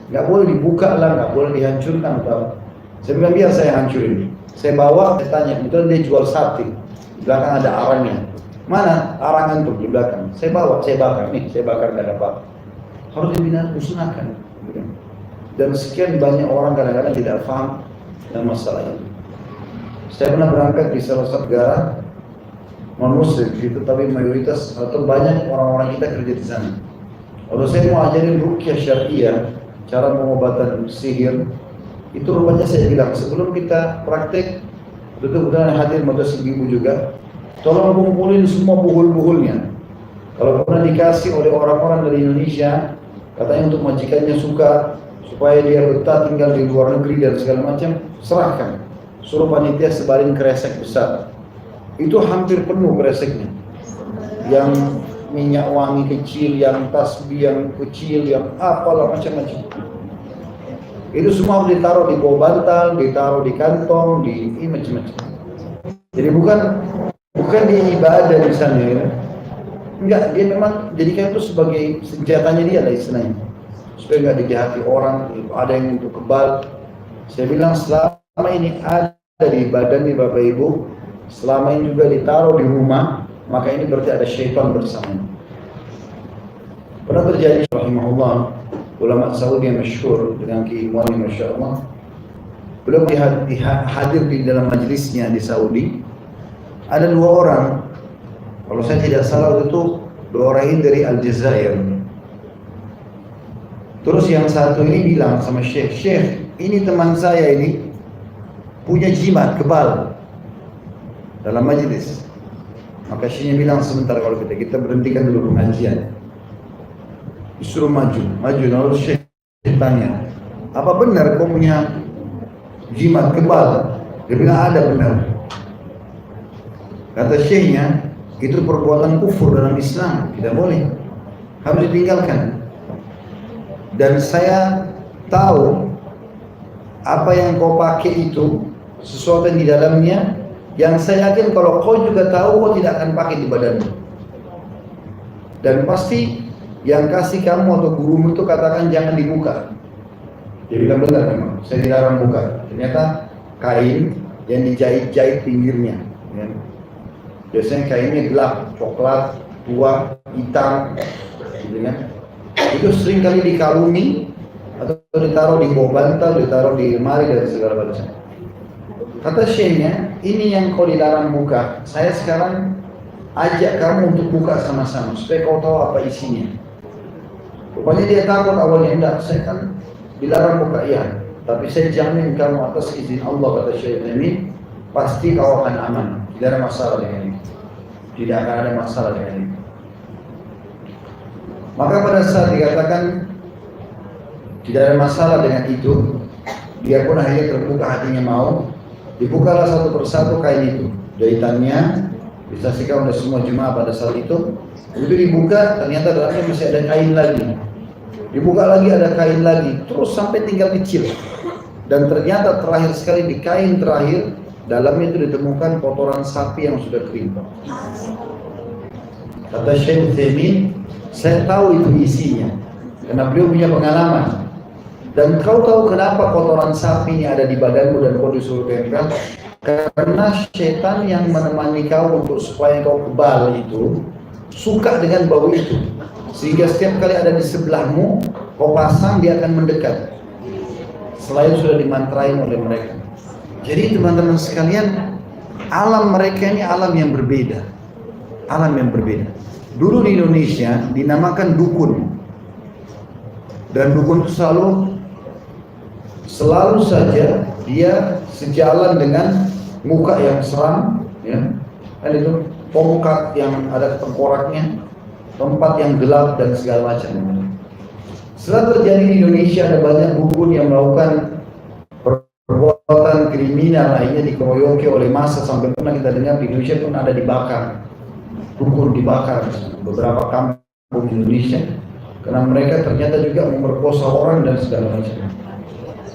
nggak boleh dibuka lah, nggak boleh dihancurkan atau. Saya bilang, biar saya hancurin. Saya bawa, saya tanya, betul dia jual sate. Di belakang ada arangnya. Mana arang antum di belakang? Saya bawa, saya bakar. Nih, saya bakar nggak ada apa-apa. Harus dimusnahkan. Dan sekian banyak orang kadang-kadang tidak paham dan masalah itu. Saya pernah berangkat di salah satu negara non-muslim gitu, tapi mayoritas atau banyak orang-orang kita kerja di sana. Kalau saya mau ajarin ruqyah syariah, cara pengobatan sihir, itu rupanya saya bilang sebelum kita praktek, betul-betul hadir madrasah ibu juga, tolong kumpulin semua buhul-buhulnya. Kalau pernah dikasih oleh orang-orang dari Indonesia, katanya untuk majikannya suka, supaya dia betah tinggal di luar negeri dan segala macam, serahkan. Suruh panitia sebarin kresek besar. Itu hampir penuh kreseknya. Yang minyak wangi kecil, yang tasbih yang kecil, yang apalah macam-macam. Itu semua ditaruh di bawah bantal, ditaruh di kantong, di macam-macam. Jadi bukan dia ibadah misalnya, ya. Enggak, dia memang jadikan itu sebagai senjatanya dia lah istilahnya. Supaya nggak dijahati orang, ada yang untuk kebal. Saya bilang selama ini ada di badan di Bapak Ibu, selama ini juga ditaruh di rumah, maka ini berarti ada syaitan bersamanya. Pernah terjadi, rahimahullah, ulama Saudi yang masyhur dengan keilmuannya, Masya Allah. Beliau hadir di dalam majlisnya di Saudi. Ada dua orang, kalau saya tidak salah itu dua orang ini dari Aljazair. Terus yang satu ini bilang sama Syekh, ini teman saya ini punya jimat kebal dalam majlis. Maka Syekhnya bilang, sebentar kalau kita berhentikan dulu pengajian. Disuruh maju. Lalu Syekh tanya, apa benar kau punya jimat kebal? Dia bilang, ada benar. Kata Syekhnya, itu perbuatan kufur dalam Islam, tidak boleh, harus ditinggalkan. Dan saya tahu apa yang kau pakai itu sesuatu yang di dalamnya, yang saya yakin kalau kau juga tahu, kau tidak akan pakai di badanmu. Dan pasti yang kasih kamu atau gurumu itu katakan jangan dibuka. Dia bilang benar memang, saya dilarang buka. Ternyata kain yang dijahit-jahit pinggirnya, ya. Biasanya kainnya gelap, coklat, tua, hitam, gitu kan. Itu sering kali dikalungi atau ditaruh di bawah bantal, ditaruh di lemari dan segala macam. Kata syekhnya, ini yang kau dilarang buka. Saya sekarang ajak kamu untuk buka sama-sama supaya kau tahu apa isinya. Rupanya dia takut awalnya, enggak, saya kan dilarang buka, ya. Tapi saya jamin kamu atas izin Allah, kata Syekh ini, pasti kau akan aman. Tidak ada masalah dengan ini. Tidak akan ada masalah dengan ini. Maka pada saat dikatakan tidak ada masalah dengan itu, dia pun akhirnya terbuka hatinya mau. Dibukalah satu persatu kain itu, jahitannya. Disaksikan oleh semua jemaah pada saat itu. Begitu dibuka, ternyata dalamnya masih ada kain lagi. Dibuka lagi, ada kain lagi, terus sampai tinggal kecil. Dan ternyata terakhir sekali di kain terakhir, dalamnya itu ditemukan kotoran sapi yang sudah kering. Kata Syekh Utsaimin, saya tahu itu isinya, karena beliau punya pengalaman. Dan kau tahu kenapa kotoran sapi ini ada di badanmu dan kau disuruh tempel? Karena setan yang menemani kau untuk supaya kau kebal itu suka dengan bau itu, sehingga setiap kali ada di sebelahmu kau pasang, dia akan mendekat selain sudah dimantrai oleh mereka. Jadi teman-teman sekalian, alam mereka ini alam yang berbeda, alam yang berbeda. Dulu di Indonesia dinamakan dukun, dan dukun itu selalu saja dia sejalan dengan muka yang seram, ya. Dan itu tongkat yang ada tengkoraknya, tempat yang gelap dan segala macam. Setelah terjadi di Indonesia, ada banyak dukun yang melakukan perbuatan kriminal lainnya, dikeroyoki oleh massa, sampai pernah kita dengar di Indonesia pun ada dibakar, dukun dibakar beberapa kampung di Indonesia, karena mereka ternyata juga memerkosa orang dan segala macam.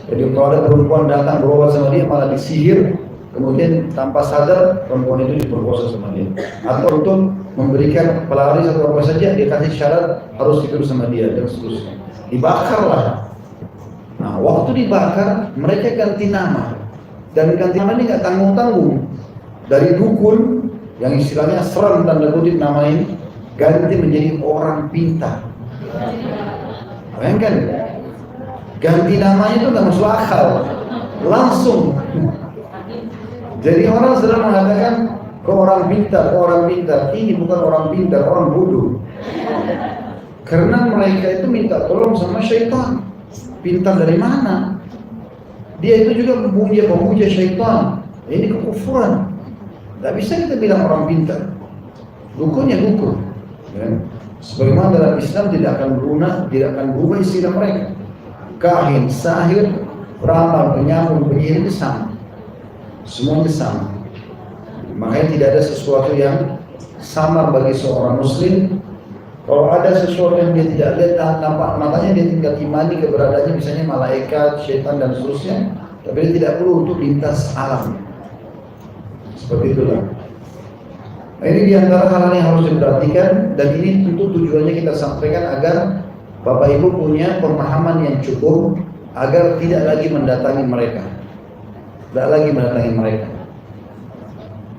Jadi kalau ada perempuan datang berobat sama dia, malah disihir, kemudian tanpa sadar perempuan itu diperkosa sama dia. Atau untuk memberikan pelaris atau apa saja, dia kasih syarat harus tidur sama dia dan seterusnya. Dibakarlah. Nah, waktu dibakar, mereka ganti nama. Dan ganti nama ini nggak tanggung-tanggung. Dari dukun yang istilahnya seram tanda kutip nama ini, ganti menjadi orang pintar. Bayangkan, ganti namanya itu nggak masuk akal, langsung. Jadi orang sedang mengatakan kau orang pintar, kau orang pintar. Ini bukan orang pintar, orang bodoh. Karena mereka itu minta tolong sama syaitan. Pintar dari mana? Dia itu juga pemuja syaitan. Ini kekufuran. Tidak bisa kita bilang orang pintar. Dukunnya dukun. Ya. Sebagaimana dalam Islam tidak akan berubah istilah mereka. Kahin, sahir, peramal, penyamun, penyihir itu sama. Semuanya sama. Makanya tidak ada sesuatu yang sama bagi seorang muslim. Kalau ada sesuatu yang dia tidak lihat nampak matanya, dia tinggal imani keberadaannya, misalnya malaikat, syaitan dan seterusnya, tapi dia tidak perlu untuk lintas alam. Seperti itulah. Nah, ini diantara hal yang harus diperhatikan, dan ini tentu tujuannya kita sampaikan agar Bapak Ibu punya pemahaman yang cukup agar tidak lagi mendatangi mereka. Tidak lagi mendatangi mereka.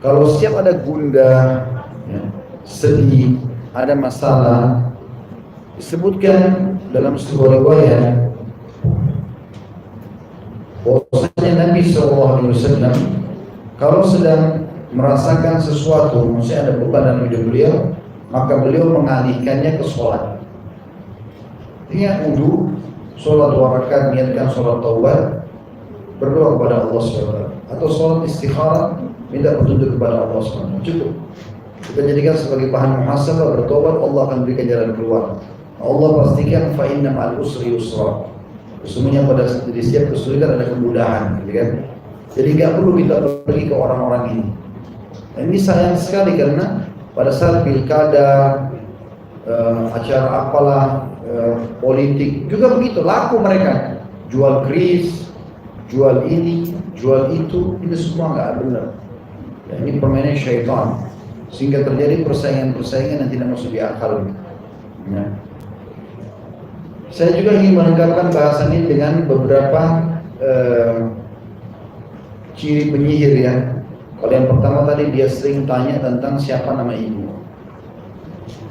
Kalau setiap ada gundah, ya, sedih, ada masalah, disebutkan dalam sebuah riwayat bahwasanya Nabi SAW kalau sedang merasakan sesuatu, maksudnya ada beban dalam hidup beliau, maka beliau mengalihkannya ke sholat. Niat wudu, sholat 2 rakaat, niatkan sholat taubat, berdoa kepada Allah SWT, atau sholat istikharah, minta petunjuk kepada Allah SWT. Cukup. Kita jadikan sebagai bahan muhasabah, bertobat, Allah akan berikan jalan keluar. Allah pastikan fa inna ma'al usri yusra. Sesungguhnya pada setiap kesulitan ada kemudahan, gitu kan? Jadi nggak perlu kita pergi ke orang-orang ini. Nah, ini sayang sekali karena pada saat pilkada, acara apalah, politik juga begitu, laku mereka jual keris, jual ini, jual itu semua nggak benar. Ya, ini permainan syaitan, sehingga terjadi persaingan-persaingan yang tidak masuk di akal. Ya. Saya juga ingin menanggapi bahasan ini dengan beberapa ciri penyihir ya. Kalau yang pertama tadi dia sering tanya tentang siapa nama ibu.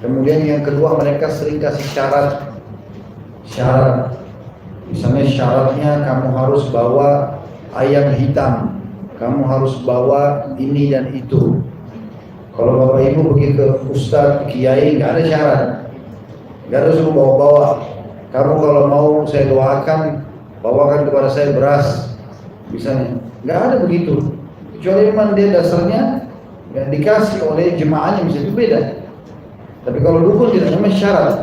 Kemudian yang kedua mereka sering kasih syarat. Misalnya syaratnya kamu harus bawa ayam hitam kamu harus bawa ini dan itu. Kalau bapak ibu pergi ke ustadz, ke kiai, nggak ada syarat, nggak ada suruh bawa-bawa. Kamu kalau mau saya doakan, bawakan kepada saya beras, misalnya. Nggak ada begitu. Kecuali memang dia dasarnya yang dikasih oleh jemaahnya, bisa itu beda. Tapi kalau dukun tidak namanya syarat.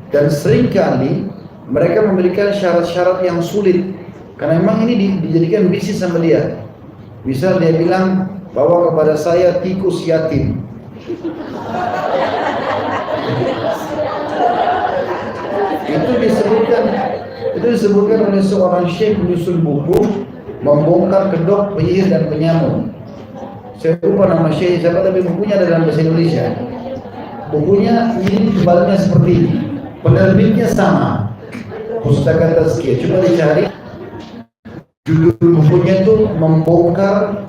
Dan seringkali mereka memberikan syarat-syarat yang sulit, karena memang ini dijadikan bisnis sama dia. Misal dia bilang, bawa kepada saya tikus yatim. Itu disebutkan oleh seorang syekh menyusun buku membongkar kedok, penyihir dan penyamun. Saya lupa nama syekh siapa, tapi bukunya ada dalam bahasa Indonesia. Bukunya ini tebalnya seperti ini, penerbitnya sama, Pustaka Tazkiyah. Coba dicari judul bukunya itu membongkar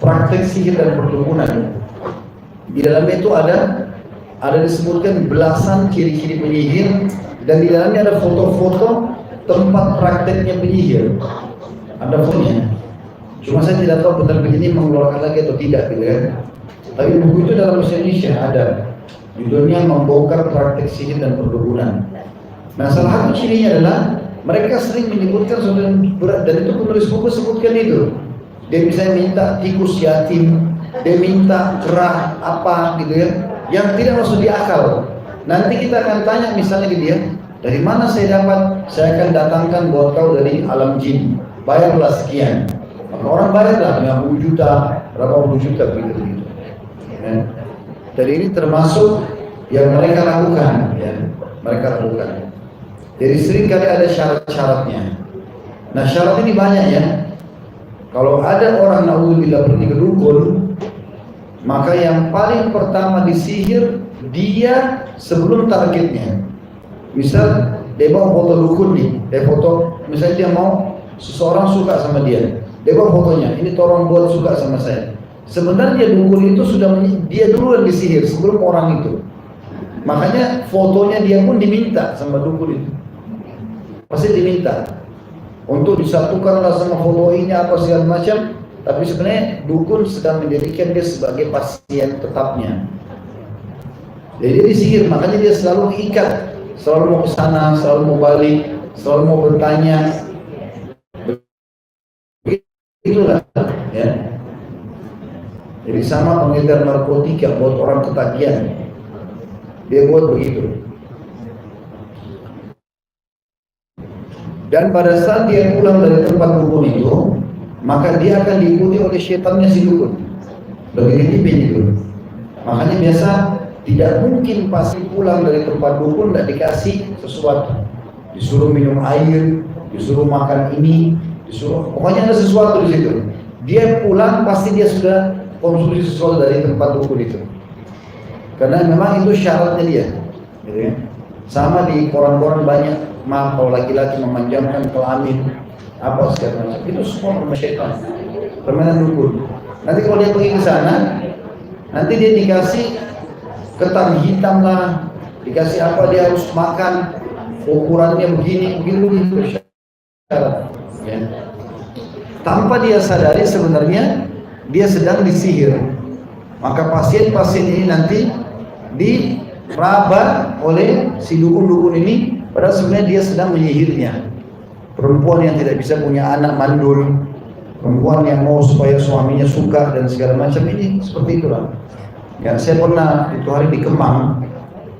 praktek sihir dan perdukunan. Di dalamnya itu ada disebutkan belasan ciri-ciri penyihir, dan di dalamnya ada foto-foto tempat prakteknya penyihir. Ada fotonya. Cuma saya tidak tahu penerbit ini mengeluarkan lagi atau tidak, gitu kan. Tapi buku itu dalam bahasa Indonesia ada. Judulnya membongkar praktek sihir dan perdukunan. Nah, salah satu cirinya adalah mereka sering menyebutkan berat, dan itu penulis buku sebutkan itu. Dia misalnya minta tikus yatim, dia minta kerah apa gitu ya, yang tidak masuk di akal. Nanti kita akan tanya misalnya ke dia, dari mana saya dapat? Saya akan datangkan buat kau dari alam jin, bayarlah sekian. Maka orang bayarlah 50 juta, berapa puluh juta begitu. Ya. Jadi ini termasuk yang mereka lakukan, ya. Mereka lakukan. Jadi sering kali ada syarat-syaratnya. Nah, syarat ini banyak ya. Kalau ada orang naudzubillah pergi ke dukun, maka yang paling pertama disihir dia sebelum targetnya. Misal dia mau foto dukun nih, misalnya dia mau seseorang suka sama dia, dia bawa fotonya, ini tolong buat suka sama saya. Sebenarnya dukun itu sudah dia dulu yang disihir sebelum orang itu. Makanya fotonya dia pun diminta sama dukun itu. Pasti diminta untuk disatukanlah sama foto ini apa segala macam. Tapi sebenarnya dukun sedang menjadikan dia sebagai pasien tetapnya. Jadi dia disihir, makanya dia selalu ikat, selalu mau ke sana, selalu mau balik, selalu mau bertanya. Itulah, ya. Jadi sama pengedar narkotika buat orang ketagihan, dia buat begitu. Dan pada saat dia pulang dari tempat dukun itu, maka dia akan diikuti oleh setannya si dukun. Begini itu. Makanya biasa tidak mungkin pasti pulang dari tempat dukun tidak dikasih sesuatu, disuruh minum air, disuruh makan ini, disuruh, pokoknya ada sesuatu di situ. Dia pulang pasti dia sudah konsumsi sesuatu dari tempat dukun itu, karena memang itu syaratnya dia, gitu ya. Sama di koran-koran banyak, maaf kalau laki-laki memanjangkan kelamin apa segala macam, itu semua permainan syaitan, permainan dukun. Nanti kalau dia pergi ke sana, nanti dia dikasih ketan hitam lah, dikasih apa, dia harus makan ukurannya begini syarat, ya. Tanpa dia sadari sebenarnya dia sedang disihir. Maka pasien-pasien ini nanti diraba oleh si dukun-dukun ini, padahal sebenarnya dia sedang menyihirnya. Perempuan yang tidak bisa punya anak mandul, perempuan yang mau supaya suaminya suka dan segala macam, ini seperti itulah. Ya, saya pernah itu hari di Kemang,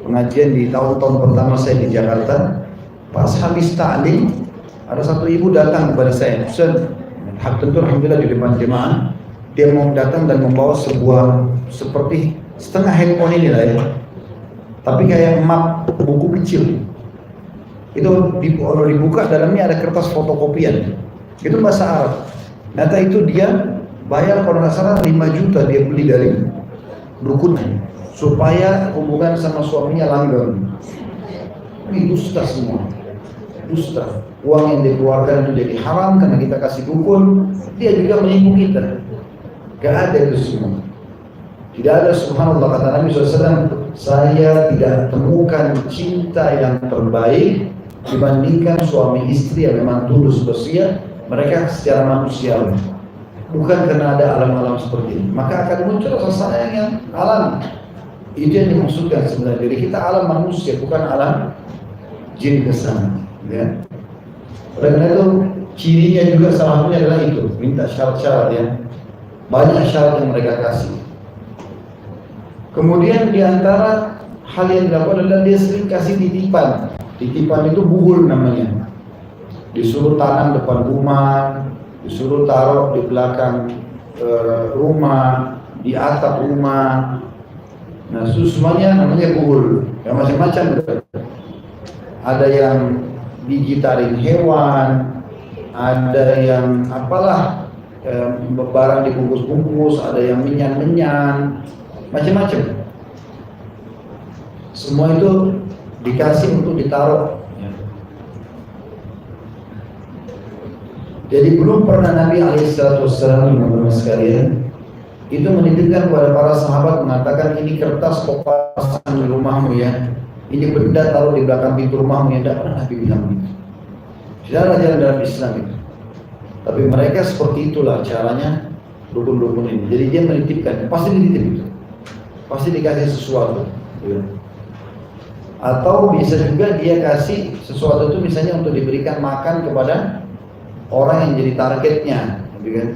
pengajian di tahun-tahun pertama saya di Jakarta. Pas habis ta'lim, ada satu ibu datang kepada saya, Ustaz, tentu alhamdulillah di depan jemaah, dia mau datang dan membawa sebuah seperti setengah handphone ini lah ya, tapi kayak map buku kecil. Itu kalau dibuka dalamnya ada kertas fotokopian. Itu bahasa Arab. Ternyata itu dia bayar kalau nggak salah 5 juta dia beli dari dukunnya supaya hubungan sama suaminya langgeng. Ini dusta semua. Dusta. Uang yang dikeluarkan itu jadi haram karena kita kasih dukun, dia juga menipu kita. Gak ada itu semua. Tidak ada, subhanallah, kata Nabi SAW, saya tidak temukan cinta yang terbaik dibandingkan suami istri yang memang tulus bersetia, mereka secara manusiawi. bukan karena ada alam-alam seperti ini, maka akan muncul rasa sayang yang alami. Itu yang dimaksudkan sebenarnya. Jadi kita alam manusia, bukan alam jin kesana. Ya. Oleh karena itu cirinya juga salah satunya adalah itu, minta syarat-syarat ya. Banyak syarat yang mereka kasih. Kemudian diantara hal yang dilakukan adalah dia sering kasih titipan. Titipan itu buhul namanya. Disuruh tanam depan rumah, disuruh taruh di belakang rumah, di atap rumah. Nah, semuanya namanya buhul. Ya, macam-macam. Ada yang digitarin hewan, ada yang apalah, barang dibungkus-bungkus, ada yang menyan-menyan, macam-macam. Semua itu dikasih untuk ditaruh. Jadi belum pernah Nabi SAW teman-teman sekalian itu menitipkan kepada para sahabat mengatakan, ini kertas kau pasang di rumahmu ya, ini benda taruh di belakang pintu rumahmu ya. Tidak pernah Nabi bilang begitu. Tidak ada jalan dalam Islam itu. Tapi mereka seperti itulah caranya dukun-dukun ini. Jadi dia menitipkan, pasti dititip itu, pasti dikasih sesuatu. Atau bisa juga dia kasih sesuatu itu misalnya untuk diberikan makan kepada orang yang jadi targetnya, gitu kan.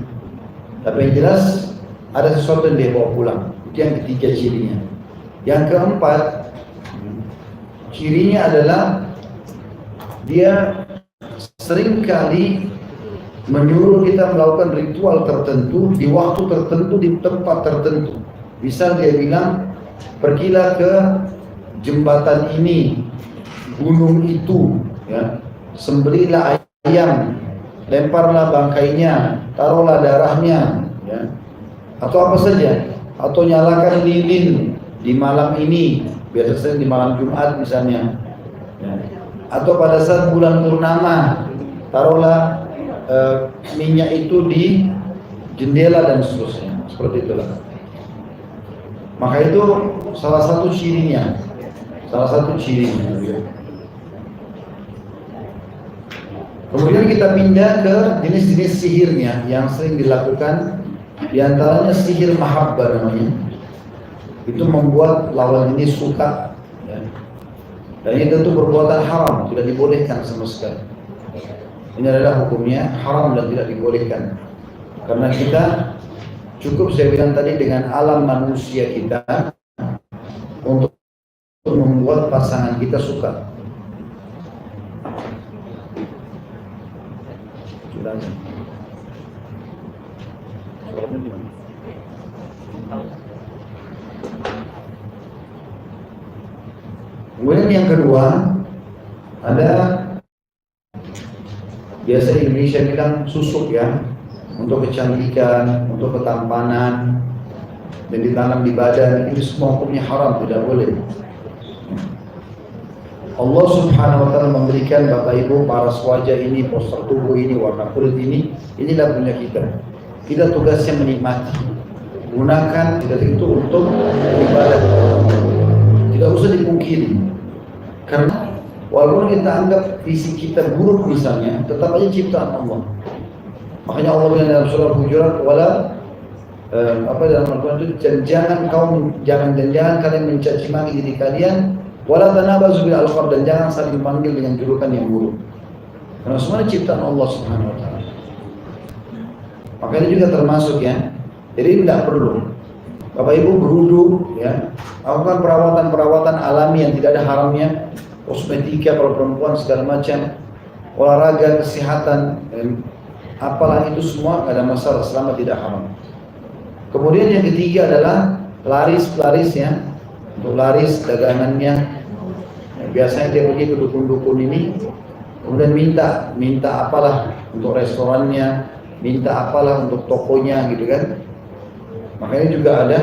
Tapi yang jelas ada sesuatu yang dia bawa pulang. Itu yang ketiga cirinya. Yang keempat, cirinya adalah dia seringkali menyuruh kita melakukan ritual tertentu di waktu tertentu, di tempat tertentu. Misal dia bilang, pergilah ke jembatan ini, gunung itu, ya, sembelilah ayam, lemparlah bangkainya, taruhlah darahnya, ya, atau apa saja, atau nyalakan lilin di malam ini, biasanya di malam Jumat misalnya, ya. Atau pada saat bulan purnama, taruhlah minyak itu di jendela dan seterusnya, seperti itulah. Maka itu salah satu cirinya. Kemudian kita pindah ke jenis-jenis sihirnya yang sering dilakukan. Di antaranya sihir mahabbah namanya. Itu membuat lawan ini suka, ya. Dan ini tentu perbuatan haram, tidak dibolehkan sama sekali. Ini adalah hukumnya haram dan tidak dibolehkan. Karena kita cukup, saya bilang tadi, dengan alam manusia kita untuk membuat pasangan kita suka. Kemudian yang kedua ada, biasa Indonesia bilang susuk ya, untuk kecantikan, untuk ketampanan, dan ditanam di badan. Ini semua hukumnya haram, tidak boleh. Allah Subhanahu wa ta'ala memberikan Bapak Ibu paras wajah ini, poster tubuh ini, warna kulit ini, inilah punya kita. Kita tugasnya menikmati. Gunakan tidak itu untuk ibadah. Tidak usah dipungkiri. Karena walaupun kita anggap fisik kita buruk misalnya, tetap aja ciptaan Allah. Makanya Allah bilang dalam surah Hujurat, dalam Al-Quran itu, jangan kalian mencaci maki diri kalian, wala tanabazu bil alqab, dan jangan saling panggil dengan julukan yang buruk. Karena semuanya ciptaan Allah Subhanahu wa ta'ala. Maka ini juga termasuk ya. Jadi tidak perlu Bapak Ibu berudu ya, lakukan perawatan-perawatan alami yang tidak ada haramnya, kosmetika kalau perempuan segala macam, olahraga, kesehatan, apalah itu semua tidak ada masalah selama tidak haram. Kemudian yang ketiga adalah laris ya, untuk laris dagangannya. Biasanya dia pergi ke dukun-dukun ini, kemudian minta apalah untuk restorannya, minta apalah untuk tokonya, gitu kan. Makanya juga ada.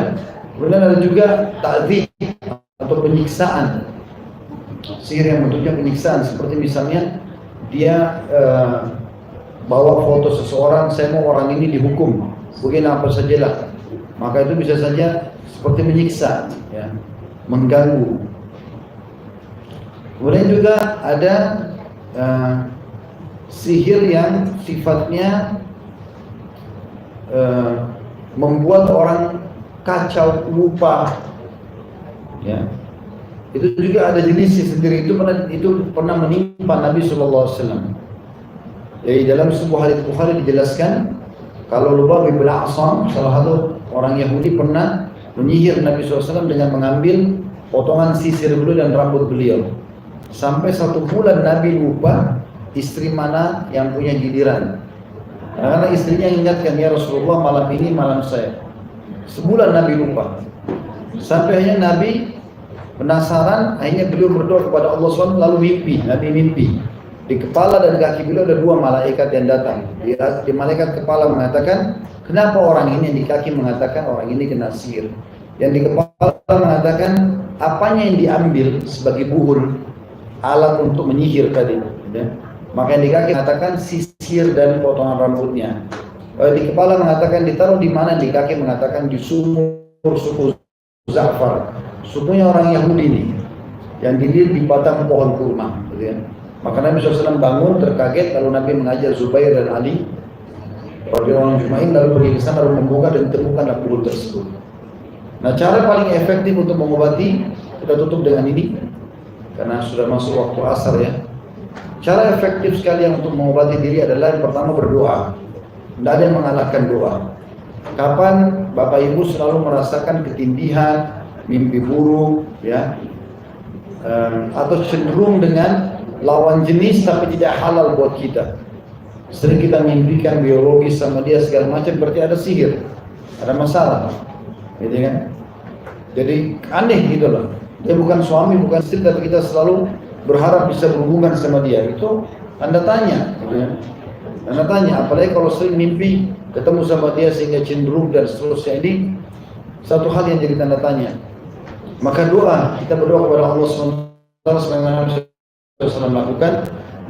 Kemudian ada juga ta'dzib atau penyiksaan, sihir yang bentuknya penyiksaan. Seperti misalnya dia bawa foto seseorang, saya mau orang ini dihukum, mungkin apa sajalah. Maka itu bisa saja seperti menyiksa, ya, mengganggu. Kemudian juga ada sihir yang sifatnya membuat orang kacau, lupa, ya. Itu juga ada jenisnya sendiri. Itu pernah menimpa Nabi SAW. Jadi dalam sebuah hadits Bukhari dijelaskan kalau Lubab bin A'sam, salah satu orang Yahudi, pernah menyihir Nabi SAW dengan mengambil potongan sisir beliau dan rambut beliau. Sampai 1 bulan Nabi lupa istri mana yang punya giliran. Karena istrinya ingatkan, ya Rasulullah malam ini malam saya. Sebulan Nabi lupa. Sampai akhirnya Nabi penasaran, akhirnya beliau berdoa kepada Allah SWT, lalu mimpi. Nabi mimpi. Di kepala dan kaki beliau ada 2 malaikat yang datang. Di malaikat kepala mengatakan, kenapa orang ini? Yang di kaki mengatakan orang ini kena sihir. Yang di kepala mengatakan, apanya yang diambil sebagai buhur, alat untuk menyihir tadi. Ya. Maka yang di kaki mengatakan sisir dan potongan rambutnya. Di kepala mengatakan ditaruh di mana, di kaki mengatakan di sumur suku Za'far. Sukunya orang Yahudi ini yang dilihat di batang pohon kurma, gitu ya. Maka Nabi SAW bangun terkaget, lalu Nabi mengajar Zubair dan Ali radhiyallahu anhum, lalu pergi ke sana lalu membuka dan temukanlah buhur tersebut. Nah, cara paling efektif untuk mengobati, kita tutup dengan ini karena sudah masuk waktu asar ya. Cara efektif sekali untuk mengobati diri adalah yang pertama berdoa. Tidak ada yang mengalahkan doa. Kapan Bapak Ibu selalu merasakan ketindihan, mimpi buruk, ya, atau cenderung dengan lawan jenis tapi tidak halal buat kita. Sering kita mimpikan biologis sama dia segala macam, berarti ada sihir, ada masalah, gitu kan? Jadi aneh gitu loh. Dia bukan suami, bukan istri, tapi kita selalu berharap bisa berhubungan sama dia. Itu tanda tanya, gitu ya. Tanda tanya, apalagi kalau sering mimpi ketemu sama dia sehingga cenderung dan seterusnya, ini satu hal yang jadi tanda tanya. Maka doa, kita berdoa kepada Allah SWT sebagaimana Rasulullah melakukan,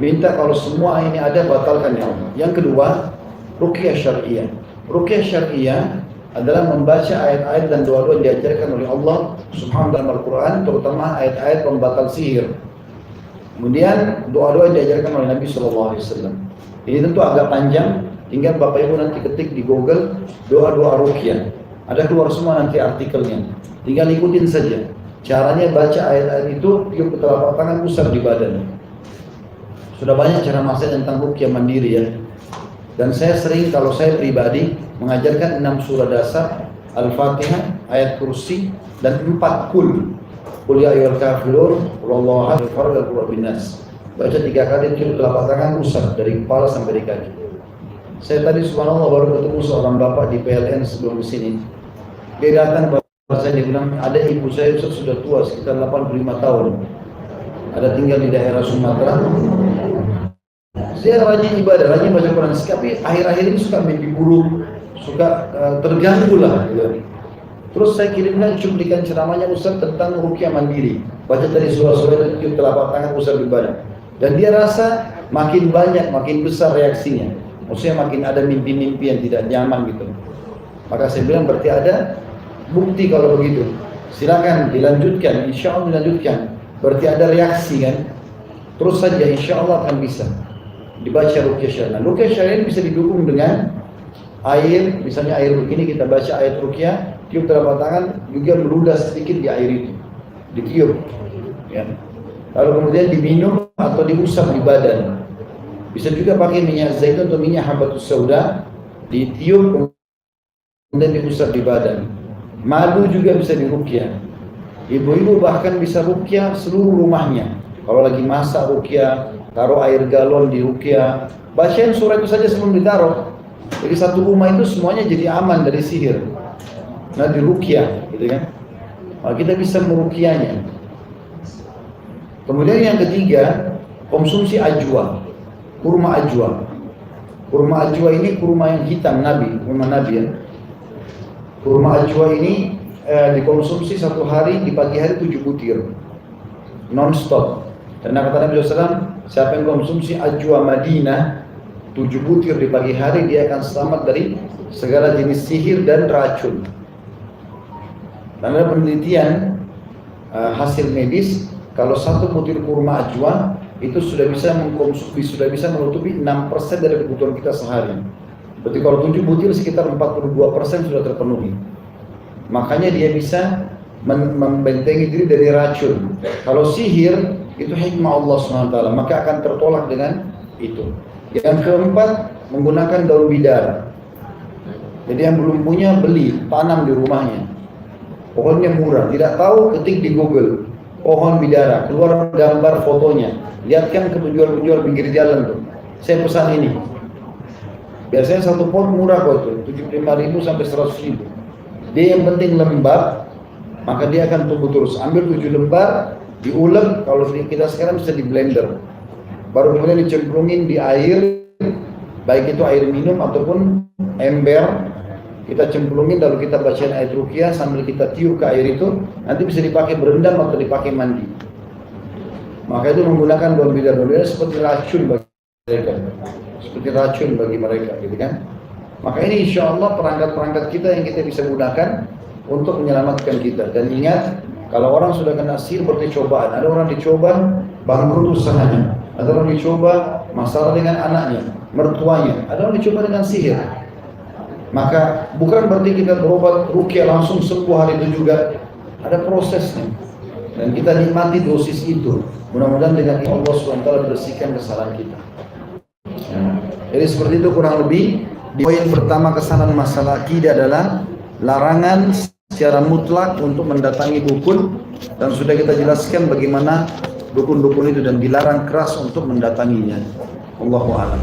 minta kalau semua ini ada, batalkan ya Allah. Yang kedua, ruqyah syariah. Ruqyah syariah adalah membaca ayat-ayat dan doa-doa yang diajarkan oleh Allah Subhanahu dalam Al-Quran, terutama ayat-ayat pembatal sihir. Kemudian doa-doa yang diajarkan oleh Nabi SAW. Ini tentu agak panjang, tinggal Bapak Ibu nanti ketik di Google doa-doa ruqyah. Ada keluar semua nanti artikelnya. Tinggal ikutin saja. Caranya baca ayat-ayat itu, tiup ke telapak tangan, usap di badan. Sudah banyak cara masak tentang ruqyah mandiri ya. Dan saya sering, kalau saya pribadi, mengajarkan 6 surah dasar, Al-Fatihah, ayat kursi, dan 4 kul. Qul ya ayyuhal kafirun, qul Allahu ahad, qul huwallahu ahad. Baca 3 kali, tiup telapak tangan, usap dari kepala sampai di kaki. Saya tadi subhanallah baru ketemu seorang bapak di PLN sebelum sini. Dia datang, saya bilang, ada ibu saya sudah tua sekitar 85 tahun. Ada tinggal di daerah Sumatera. Saya rajin ibadah, rajin baca Quran, tapi akhir-akhir ini suka mimpi buruk, suka terganggu lah. Gitu. Terus saya kirimkan cuplikan ceramahnya Ustaz tentang ruqyah mandiri. Baca dari surah-surah dan tiup telapak tangan, usap di badan. Dan dia rasa makin banyak, makin besar reaksinya. Maksudnya makin ada mimpi-mimpi yang tidak nyaman gitu. Maka saya bilang berarti ada bukti kalau begitu. Silakan dilanjutkan, insya Allah dilanjutkan. Berarti ada reaksi kan. Terus saja insya Allah akan bisa dibaca ruqyah syariah. Nah, ruqyah syariah bisa didukung dengan air, misalnya air begini kita baca ayat ruqyah, tiup telapak tangan, juga meludah sedikit di air itu, ditiup, ya. Lalu kemudian diminum atau diusap di badan. Bisa juga pakai minyak zaitun atau minyak habatus sauda, ditiup kemudian diusap di badan. Madu juga bisa diruqyah. Ibu-ibu bahkan bisa ruqyah seluruh rumahnya. Kalau lagi masak ruqyah, taruh air galon di ruqyah, bacain surah itu saja sebelum ditaruh. Jadi satu rumah itu semuanya jadi aman dari sihir. Nah, di ruqyah, gitu kan? Nah, kita bisa meruqyahnya. Kemudian yang ketiga, konsumsi ajwa, kurma ajwa. Kurma ajwa ini kurma yang hitam kurma Nabi ya. Kurma ajwa ini dikonsumsi satu hari, di pagi hari 7 butir, non-stop. Karena kata Nabi SAW, siapa yang konsumsi ajwa Madinah 7 butir di pagi hari, dia akan selamat dari segala jenis sihir dan racun. Dan ada penelitian hasil medis, kalau 1 butir kurma ajwa itu sudah bisa mengkonsumsi, sudah bisa menutupi 6% dari kebutuhan kita sehari. Berarti kalau 7 butir sekitar 42% sudah terpenuhi. Makanya dia bisa membentengi diri dari racun. Kalau sihir itu hikmah Allah SWT, maka akan tertolak dengan itu. Yang keempat, menggunakan daun bidara. Jadi yang belum punya beli, tanam di rumahnya. Pohonnya murah, tidak tahu ketik di Google pohon bidara, keluar gambar fotonya, lihatkan ke penjual-penjual pinggir jalan tuh. Saya pesan ini. Biasanya satu pohon murah kok tuh, 75.000 sampai 100.000. Dia yang penting lembab, maka dia akan tumbuh terus. Ambil 7 lembar, diulek, kalau kita sekarang bisa di blender. Baru kemudian dicemplungin di air, baik itu air minum ataupun ember. Kita cemplungin lalu kita bacain ayat ruqyah sambil kita tiup ke air itu, nanti bisa dipakai berendam atau dipakai mandi. Maka itu menggunakan daun bidara seperti racun bagi mereka, seperti racun bagi mereka, gitu kan? Maka ini insya Allah perangkat-perangkat kita yang kita bisa gunakan untuk menyelamatkan kita. Dan ingat, kalau orang sudah kena sihir berarti cobaan. Ada orang dicoba bangkrut usahanya, ada orang dicoba masalah dengan anaknya, mertuanya, ada orang dicoba dengan sihir. Maka bukan berarti kita berobat ruqyah langsung sembuh hari itu juga. Ada prosesnya. Dan kita nikmati dosis itu. Mudah-mudahan dengan Allah SWT bersihkan kesalahan kita. Jadi seperti itu kurang lebih. Di poin pertama kesalahan masalah akidah adalah larangan secara mutlak untuk mendatangi dukun. Dan sudah kita jelaskan bagaimana dukun-dukun itu dan dilarang keras untuk mendatanginya. Allahu a'lam.